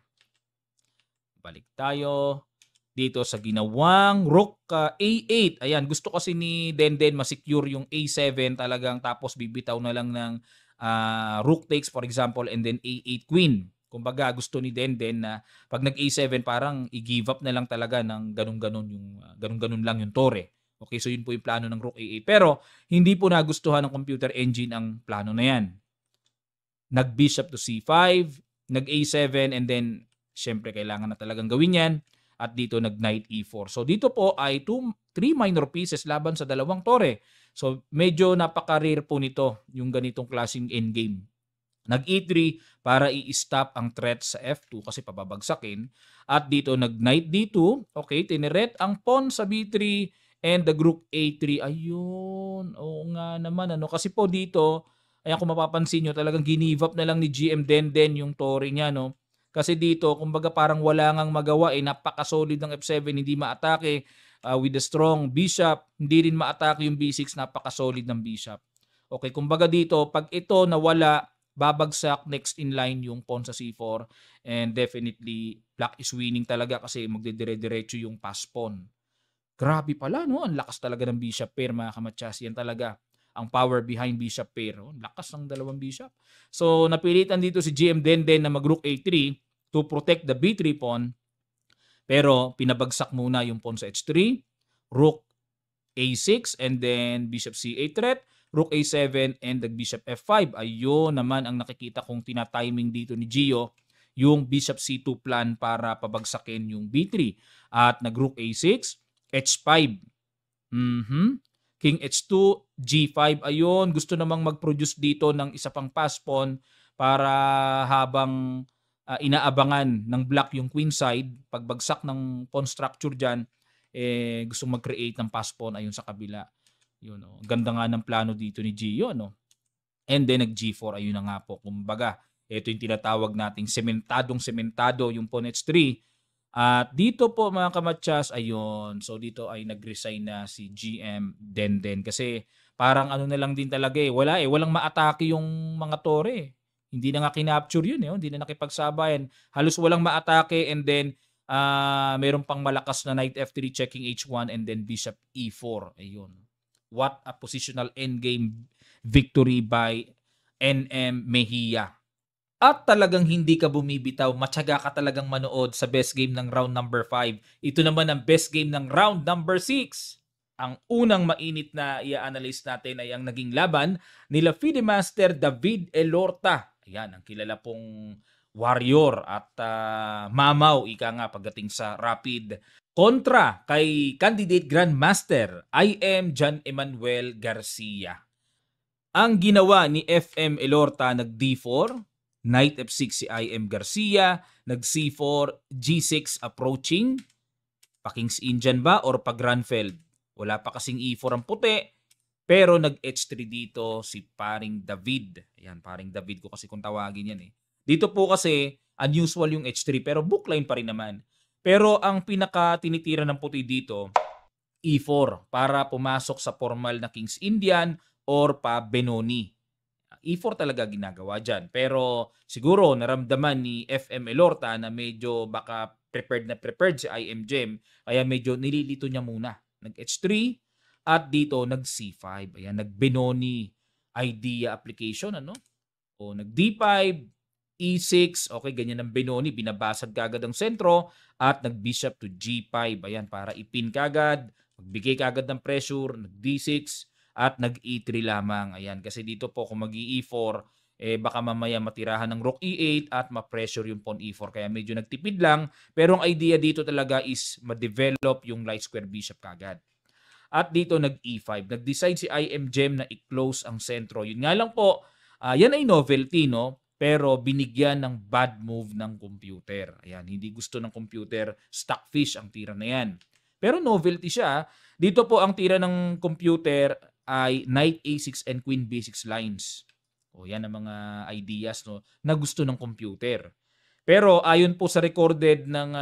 Dito sa ginawang Rook A8. Ayan, gusto kasi ni Denden ma-secure yung A7 talagang tapos bibitaw na lang ng Rook takes for example and then A8 queen. Kumbaga gusto ni Denden na pag nag-A7 parang i-give up na lang talaga ng ganun-ganun lang yung tore. Okay, so yun po yung plano ng Rook A8. Pero hindi po nagustuhan ng computer engine ang plano na yan. Nag-Bishop to C5, nag-A7 and then syempre kailangan na talagang gawin yan. At dito nag-Knight E4. So dito po ay 3 minor pieces laban sa dalawang tore. So medyo napaka-rare po nito yung ganitong klaseng endgame. Nag-E3 para i-stop ang threat sa F2 kasi pababagsakin. At dito nag-Knight D2. Okay, tineret ang pawn sa B3 and the Rook A3. Ayun. Oo nga naman. Kasi po dito, ayan kung mapapansin nyo, talagang give up na lang ni GM Denden yung tore niya. Kasi dito, kumbaga parang wala ngang magawa napaka-solid ng F7, hindi maatake with the strong bishop, hindi rin maatake yung B6, napaka-solid ng bishop. Okay, kumbaga dito, pag ito nawala, babagsak next in line yung pawn sa C4 and definitely black is winning talaga kasi magdidire-diretso yung pass pawn. Grabe pala, no? Ang lakas talaga ng bishop pair mga kamatsas. Yan talaga. ang power behind bishop pair. Oh, lakas ng dalawang bishop. So napilitan dito si GM Denden na mag-rook a3 to protect the b3 pawn. Pero pinabagsak muna yung pawn sa h3, rook a6, and then bishop c8 threat, rook a7, and bishop f5. Ayun naman ang nakikita kong tina-timing dito ni Gio, yung bishop c2 plan para pabagsakin yung b3. At nag-rook a6, h5. King h2, g5. Ayun, gusto namang mag-produce dito ng isa pang pass pawn para habang inaabangan ng black yung queen side, pagbagsak ng pawn structure dyan, gusto mag-create ng pass pawn ayun sa kabila. Yun, oh. Ganda nga ng plano dito ni Gio, no? And then nag-g4, ayun na nga po. Kumbaga, ito yung tinatawag nating sementado yung pawn h3. At dito po mga kamatsas, ayun. So dito ay nag-resign na si GM Denden kasi parang ano na lang din talaga walang maatake yung mga tore. Hindi na nga kinapture yun hindi na nakipagsabayan. Halos walang maatake, and then meron pang malakas na knight f3 checking h1 and then bishop e4. Ayun. What a positional endgame victory by NM Mejia. At talagang hindi ka bumibitaw, matyaga ka talagang manood sa best game ng round number 5. Ito naman ang best game ng round number 6. Ang unang mainit na i-analyze natin ay ang naging laban nila FIDE Master David Elorta. Ayan, ang kilala pong warrior at mamaw, ika nga pagdating sa rapid. Kontra kay candidate Grandmaster IM John Emmanuel Garcia. Ang ginawa ni FM Elorta, nag D4, Knight F6 si IM Garcia, nag C4, G6 approaching. Pa-King's Indian ba or pa-Granfeld? Wala pa kasing E4 ang puti, pero nag H3 dito si paring David. Ayan, paring David ko kasi kung tawagin yan Dito po kasi unusual yung H3 pero bookline pa rin naman. Pero ang pinaka tinitira ng puti dito, E4 para pumasok sa formal na King's Indian or pa Benoni. E4 talaga ginagawa dyan. Pero siguro naramdaman ni FM Elorta na medyo baka prepared si IM Gem. Kaya medyo nililito niya muna. Nag-H3 at dito nag-C5. Ayan, nag-Benoni idea application. O nag-D5, E6. Okay, ganyan ang Benoni. Binabasad kagad ang sentro at nag-Bishop to G5. Ayan, para ipin kagad. Magbigay kagad ng pressure. Nag-D6. At nag-E3 lamang. Ayan, kasi dito po kung mag-E4, baka mamaya matirahan ng rook E8 at ma-pressure yung pawn E4. Kaya medyo nagtipid lang. Pero ang idea dito talaga is ma-develop yung light square bishop kagad. At dito nag-E5. Nag-decide si IM Gem na i-close ang sentro. Yun nga lang po, yan ay novelty, no? Pero binigyan ng bad move ng computer. Ayan, hindi gusto ng computer, stockfish ang tira na yan. Pero novelty siya. Dito po ang tira ng computer ay Knight A6 and Queen B6 lines. O yan ang mga ideas na gusto ng computer. Pero ayon po sa recorded ng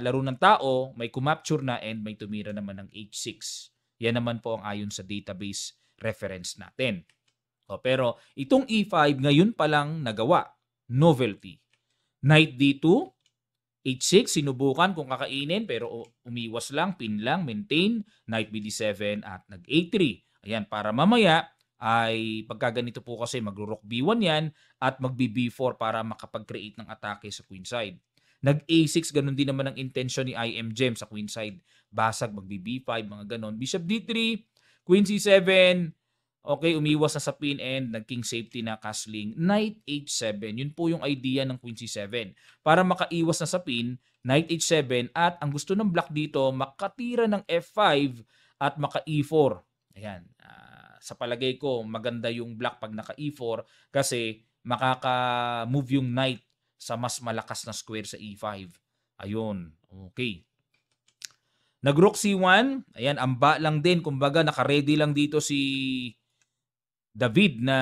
laro ng tao, may kumapture na and may tumira naman ng H6. Yan naman po ang ayon sa database reference natin. Pero itong E5 ngayon pa lang nagawa. Novelty. Knight D2, H6, sinubukan kung kakainin pero umiwas lang, pin lang, maintain, Knight BD7 at nag-A3. Ayan, para mamaya ay pagka ganito po kasi magro-rook B1 yan at mag-B4 para makapag-create ng atake sa queen side. Nag-A6, ganun din naman ang intention ni IM Gem sa queen side. Basag, mag-B5, mga ganon. Bishop D3, Queen C7, okay, umiwas na sa pin and nag-king safety na castling. Knight H7, yun po yung idea ng Queen C7. Para makaiwas na sa pin, Knight H7 at ang gusto ng black dito, makatira ng F5 at maka-E4. Ayan, sa palagay ko, maganda yung black pag naka-E4 kasi makaka-move yung knight sa mas malakas na square sa E5. Ayun, okay. Nag-rook C1, ayan, amba lang din. Kumbaga, naka-ready lang dito si David na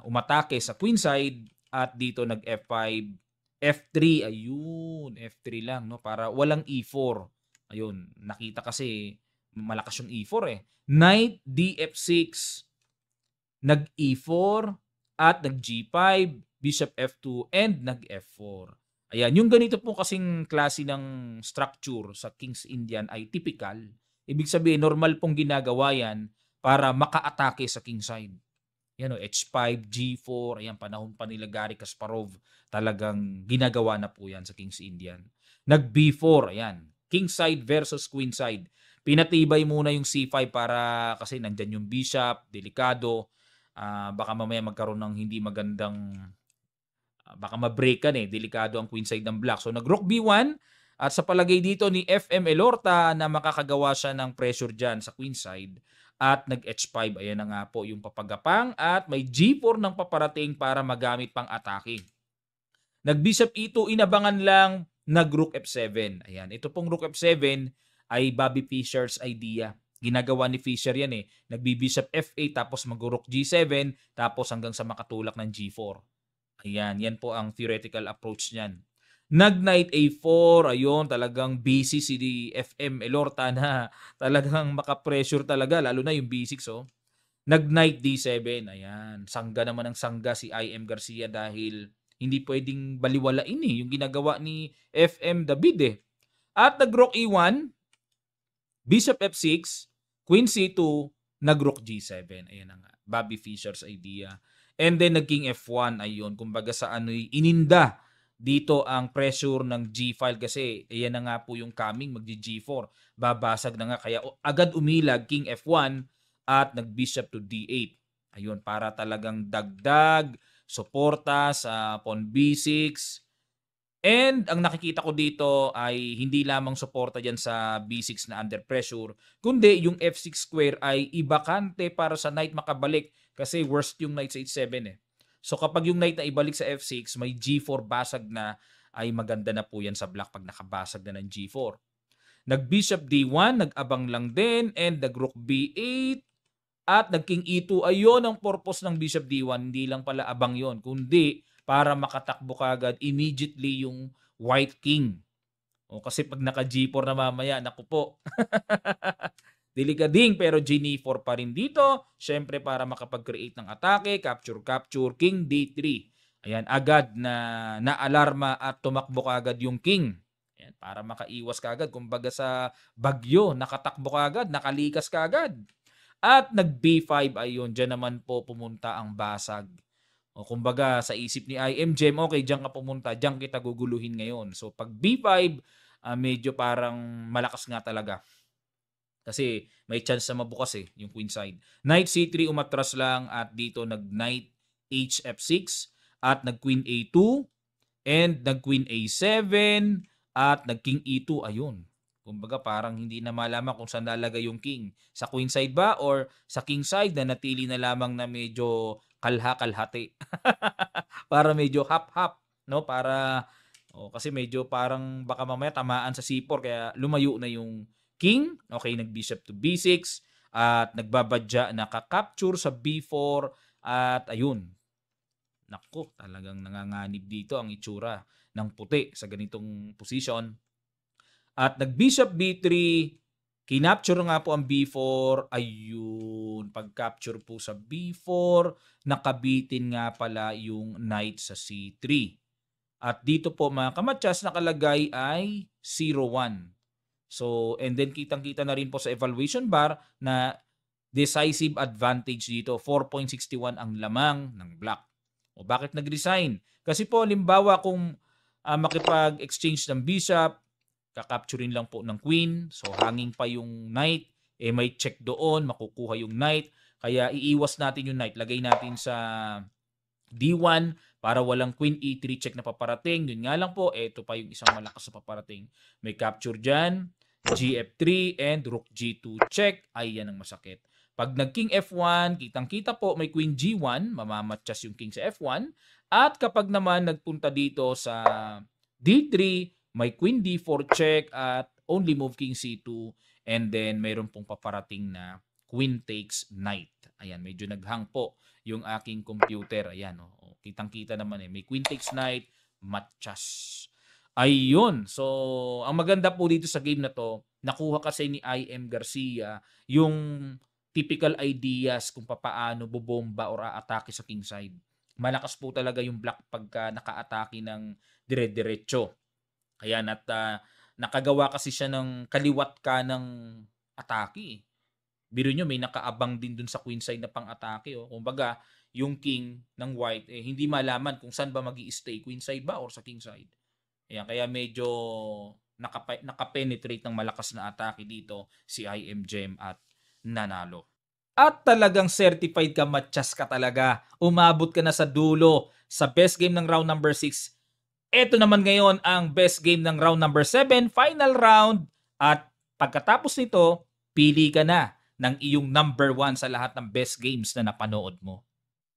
umatake sa queen side at dito nag-F5, F3, ayun, F3 lang, no? Para walang E4. Ayun, nakita kasi malakas yung E4 Knight DF6, nag-E4 at nag-G5, Bishop F2 and nag-F4. Ayan, yung ganito po kasing klase ng structure sa King's Indian ay typical. Ibig sabihin, normal pong ginagawa yan para makaatake sa kingside. Yan o, H5, G4, ayan, panahon pa nila Garry Kasparov, talagang ginagawa na po yan sa King's Indian. Nag-B4, ayan, kingside versus queenside. Pinatibay muna yung C5 para kasi nandyan yung bishop, delikado, baka mamaya magkaroon ng hindi magandang, baka ma-breakan delikado ang queenside ng black. So nag-rook B1 at sa palagay dito ni FM Elorta na makakagawa siya ng pressure dyan sa queenside at nag-H5. Ayan na nga po yung papagapang at may G4 ng paparating para magamit pang atake. Nag-Bishop E2, inabangan lang, nag-Rook F7. Ayan, ito pong Rook F7 ay Bobby Fischer's idea. Ginagawa ni Fischer yan Nagbi-Bishop F8 tapos mag-Rook G7 tapos hanggang sa makatulak ng G4. Ayan, yan po ang theoretical approach niyan. Nag-Knight A4, ayun, talagang busy si FM Elorta na talagang makapressure talaga, lalo na yung B6 Nag-Knight D7, ayan, sangga naman ng sangga si IM Garcia dahil hindi pwedeng baliwalain yung ginagawa ni FM David At nag-Rook E1, Bishop F6, Queen C2, nag-Rook G7. Ayan na nga, Bobby Fischer's idea. And then nag-King F1, ayun, kumbaga sa ininda dito ang pressure ng G5 kasi ayan na nga po yung coming, mag-G4. Babasag na nga, kaya agad umilag King F1 at nag-Bishop to D8. Ayun, para talagang dagdag, suporta sa pawn B6. And ang nakikita ko dito ay hindi lamang suporta dyan sa B6 na under pressure, kundi yung F6 square ay ibakante para sa knight makabalik kasi worst yung knight sa H7 So kapag yung knight na ibalik sa F6, may G4 basag na, ay maganda na po yan sa black pag nakabasag na ng G4. Nag-Bishop D1, nag-abang lang din, and nag-Rook B8, at nag-King E2. Ayun ang purpose ng Bishop D1, hindi lang pala abang yon kundi para makatakbo kagad immediately yung White King. Kasi pag naka-G4 na mamaya, naku po. Delikading pero G4 pa rin dito. Siyempre para makapag-create ng atake, capture, King D3. Ayan, agad na naalarma at tumakbo kagad yung King. Ayan, para makaiwas kagad. Kumbaga sa bagyo, nakatakbo kagad, nakalikas kagad. At nag-B5, ayun, dyan naman po pumunta ang basag. Kumbaga sa isip ni IM Gem, okay, dyan ka pumunta, dyan kita guguluhin ngayon. So pag B5, medyo parang malakas nga talaga. Kasi may chance na mabukas yung queen side. Knight C3 umatras lang at dito nag-Knight HF6 at nag-Queen A2 and nag-Queen A7 at nag-King E2. Ayun. Kumbaga parang hindi na malaman kung saan lalagay yung king. Sa queen side ba or sa king side na natili na lamang na medyo kalha-kalhati. Para medyo hap-hap, no? Para kasi medyo parang baka mamaya tamaan sa C4 kaya lumayo na yung king. Okay, nag-bishop to B6 at nagbabadya, naka-capture sa B4 at ayun. Naku, talagang nanganganib dito ang itsura ng puti sa ganitong position. At nag-bishop B3, kinapture nga po ang B4. Ayun, pag-capture po sa B4, nakabitin nga pala yung knight sa C3. At dito po mga kamatsas, nakalagay ay 0-1. So, and then kitang-kita na rin po sa evaluation bar na decisive advantage dito. 4.61 ang lamang ng black. O bakit nag-resign? Kasi po, limbawa kung makipag-exchange ng bishop, kakapturin lang po ng queen. So, hanging pa yung knight. May check doon, makukuha yung knight. Kaya iiwas natin yung knight. Lagay natin sa D1 para walang queen E3 check na paparating. Yun nga lang po, ito pa yung isang malakas na paparating. May capture dyan, GF3 and Rook G2 check. Ay, yan ang masakit. Pag nag-King F1, kitang-kita po may Queen G1, mamamatchas yung King sa F1. At kapag naman nagpunta dito sa D3, may Queen D4 check at only move King C2. And then mayroon pong paparating na Queen takes Knight. Ayan, medyo naghang po yung aking computer. Ayan, kitang-kita naman may Queen takes Knight, matchas. Ayun. So, ang maganda po dito sa game na to, nakuha kasi ni IM Garcia yung typical ideas kung paano bobomba or aatake sa king side. Malakas po talaga yung black pagka naka-atake ng dire-diretso. Ayan, at nakagawa kasi siya ng kaliwat ka ng atake. Biro nyo, may nakaabang din dun sa queenside na pang-atake. Oh. Kumbaga, yung king ng white, hindi malaman kung saan ba magi-stay, queenside ba or sa kingside. Ayan, kaya medyo nakapenetrate ng malakas na atake dito si IM Gem at nanalo. At talagang certified ka, matchas ka talaga. Umabot ka na sa dulo sa best game ng round number 6. Ito naman ngayon ang best game ng round number 7, final round. At pagkatapos nito, pili ka na ng iyong number 1 sa lahat ng best games na napanood mo.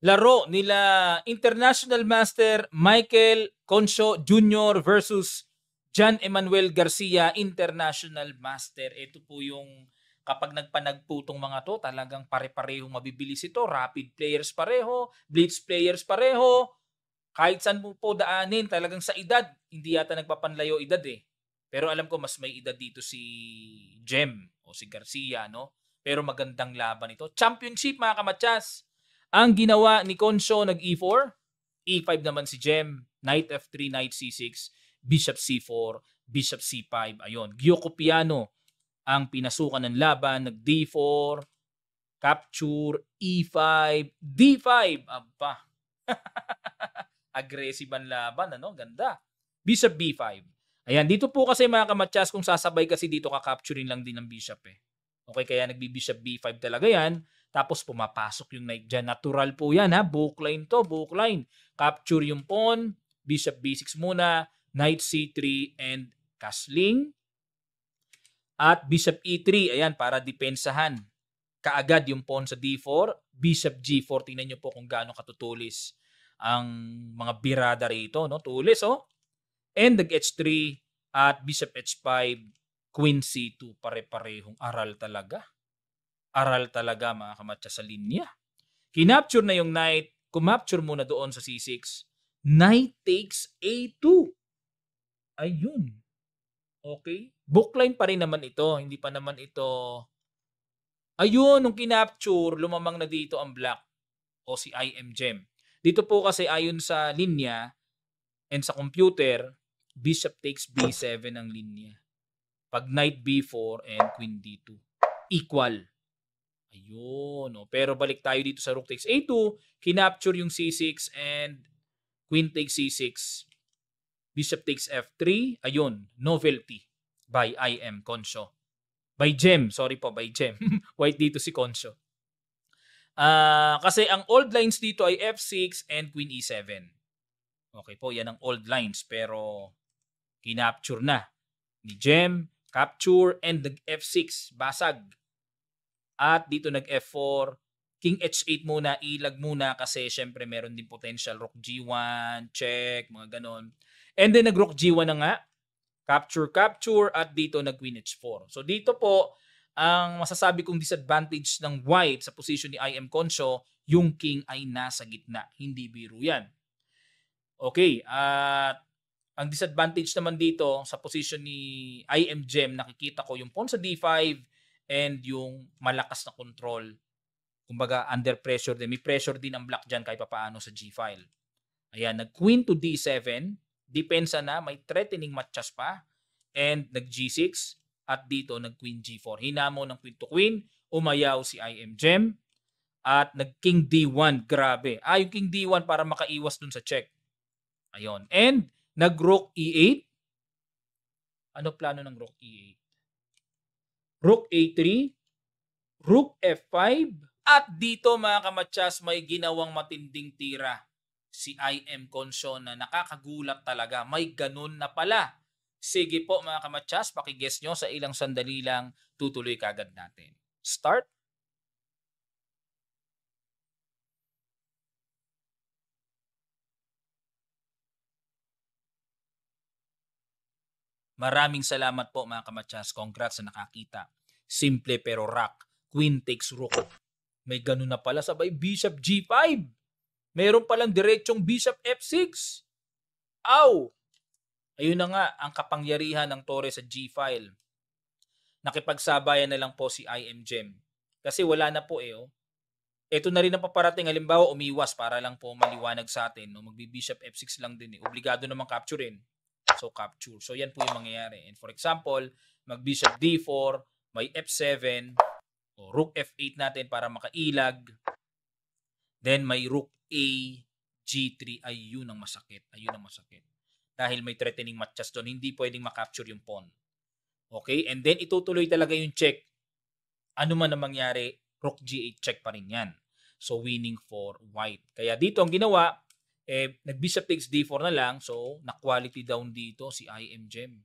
Laro nila International Master Michael Concho Jr. versus John Emmanuel Garcia, International Master. Ito po yung kapag nagpanagputong mga to, talagang pare-parehong mabibilis ito. Rapid players pareho, blitz players pareho. Kahit saan mo po daanin, talagang sa edad, hindi yata nagpapanlayo edad eh. Pero alam ko mas may edad dito si Gem o si Garcia, no? Pero magandang laban ito. Championship mga kamatsas. Ang ginawa ni Concho nag-E4, E5 naman si Gem, Knight F3, Knight C6, Bishop C4, Bishop C5. Ayun, Gyoko Piano ang pinasukan ng laban, nag-D4, capture, E5, D5. Aba. Aggressive ang laban, ano? Ganda. Bishop B5. Ayan, dito po kasi mga kamatsas, kung sasabay kasi dito ka-capturing lang din ng bishop eh. Okay, kaya nagbi-bishop B5 talaga yan. Tapos pumapasok yung knight dyan. Natural po yan ha. Bookline to, bookline. Capture yung pawn, bishop B6 muna, knight C3 and castling. At bishop E3, ayan, para depensahan kaagad yung pawn sa D4. Bishop G4, tingnan nyo po kung gaano katutulis ang mga birada rito, no? Tulis, oh. And nag-H3 at bishop H5, queen C2, pare-parehong aral talaga. Aral talaga mga kamatsa sa linya. Kinapture na yung knight, kumapture muna doon sa C6. Knight takes A2. Ayun. Okay. Bookline pa rin naman ito, hindi pa naman ito. Ayun, nung kinapture, lumamang na dito ang black o si IM Gem. Dito po kasi ayon sa linya and sa computer, bishop takes B7 ang linya. Pag knight B4 and queen D2, equal. Ayun. O. Pero balik tayo dito sa rook takes A2, kinapture yung C6 and queen takes C6. Bishop takes F3. Ayun, novelty by IM Concho. By Gem, sorry po, by Gem. White dito si Concho. Kasi ang old lines dito ay F6 and Queen E7. Okay po, yan ang old lines. Pero kinapture na ni Gem, capture, and nag-F6, basag. At dito nag-F4, King H8 muna, ilag muna kasi syempre meron din potential Rook G1, check, mga ganon. And then nag-Rook G1 na nga, capture, at dito nag-Queen H4. So dito po, ang masasabi kong disadvantage ng white sa position ni IM Concho, yung king ay nasa gitna. Hindi biro yan. Okay, at ang disadvantage naman dito sa position ni IM Gem, nakikita ko yung pawn sa D5 and yung malakas na control. Kumbaga, under pressure din. May pressure din ang black dyan kahit paano sa G-file. Ayan, nag-Queen to D7. Depensa na, may threatening matchas pa. And nag-G6. At dito, nag-Queen G4. Hinamo ng Queen to Queen. Umayaw si IM Gem. At nag-King D1. Grabe. Yung King D1 para makaiwas dun sa check. Ayun. And nag-Rook E8. Ano plano ng Rook E8? Rook A3. Rook F5. At dito mga kamatsas, may ginawang matinding tira si IM Concho na nakakagulat talaga. May ganun na pala. Sige po mga kamatsas, pakiguess nyo sa ilang sandali lang, tutuloy kagad natin. Start. Maraming salamat po mga kamatsas. Congrats sa nakakita. Simple pero rock. Queen takes rook. May ganun na pala, sabay bishop G5. Meron palang diretsong bishop F6. Aw! Ayun na nga ang kapangyarihan ng tore sa G-file. Nakipagsabayan na lang po si IM Gem. Kasi wala na po eh. Oh. Ito na rin ang paparating. Halimbawa, umiwas para lang po maliwanag sa atin. No? Magbi-bishop F6 lang din eh. Obligado namang capturein. So, capture. So, yan po yung mangyayari. And for example, mag-bishop D4, may F7, O, rook F8 natin para makailag. Then may rook A, G3. Ayun ang masakit. Ayun ang masakit. Dahil may threatening matches doon, hindi pwedeng makapture yung pawn. Okay? And then itutuloy talaga yung check. Ano man ang mangyari, rook G8 check pa rin yan. So winning for white. Kaya dito ang ginawa, nag-bishop takes D4 na lang. So na-quality down dito si IM Gem.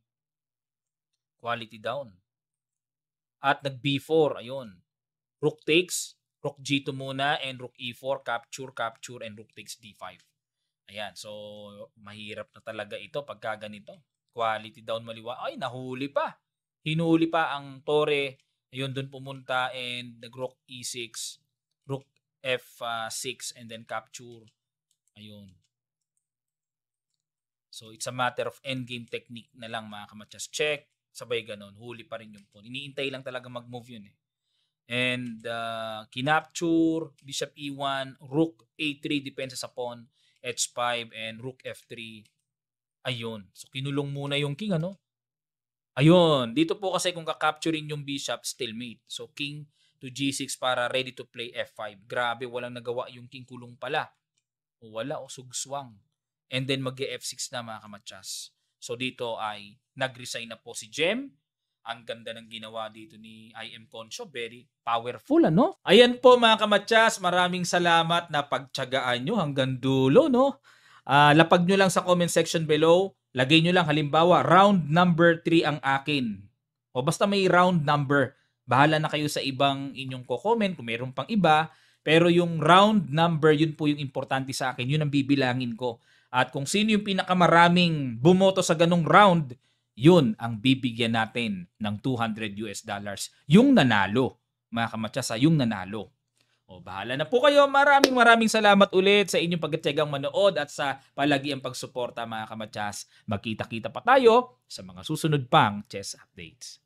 Quality down. At nag-B4. Ayun. Rook takes. Rook G2 muna and rook E4. Capture, capture, and rook takes D5. Ayan. So mahirap na talaga ito pagka ganito. Quality down maliwa. Ay, nahuli pa. Hinuli pa ang Torre. Ayun, doon pumunta and nag-rook E6. Rook F6 and then capture. Ayun. So it's a matter of endgame technique na lang mga kamatsas. Check, sabay ganon. Huli pa rin yung pawn. Iniintay lang talaga mag-move yun eh. And kinapture, bishop E1, rook A3, depensa sa pawn, H5, and rook F3. Ayun. So kinulong muna yung king, ano? Ayun. Dito po kasi kung kakapturing yung bishop, stalemate. So king to G6 para ready to play F5. Grabe, walang nagawa yung king, kulong pala. O wala, o sugswang. And then mag-F6 na mga kamatsas. So dito ay nag-resign na po si Gem. Ang ganda ng ginawa dito ni IM Concho. Very powerful, ano? Ayan po mga kamatsas. Maraming salamat na pagtyagaan nyo hanggang dulo, no? Lapag nyo lang sa comment section below. Lagay nyo lang halimbawa, round number 3 ang akin. O basta may round number. Bahala na kayo sa ibang inyong ko-comment kung meron pang iba. Pero yung round number, yun po yung importante sa akin. Yun ang bibilangin ko. At kung sino yung pinakamaraming bumoto sa ganong round, yun ang bibigyan natin ng $200. Yung nanalo. Mga kamatsasa, yung nanalo. O bahala na po kayo. Maraming salamat ulit sa inyong pagtyagang manood at sa palagiang pagsuporta mga kamatsas. Magkita-kita pa tayo sa mga susunod pang chess updates.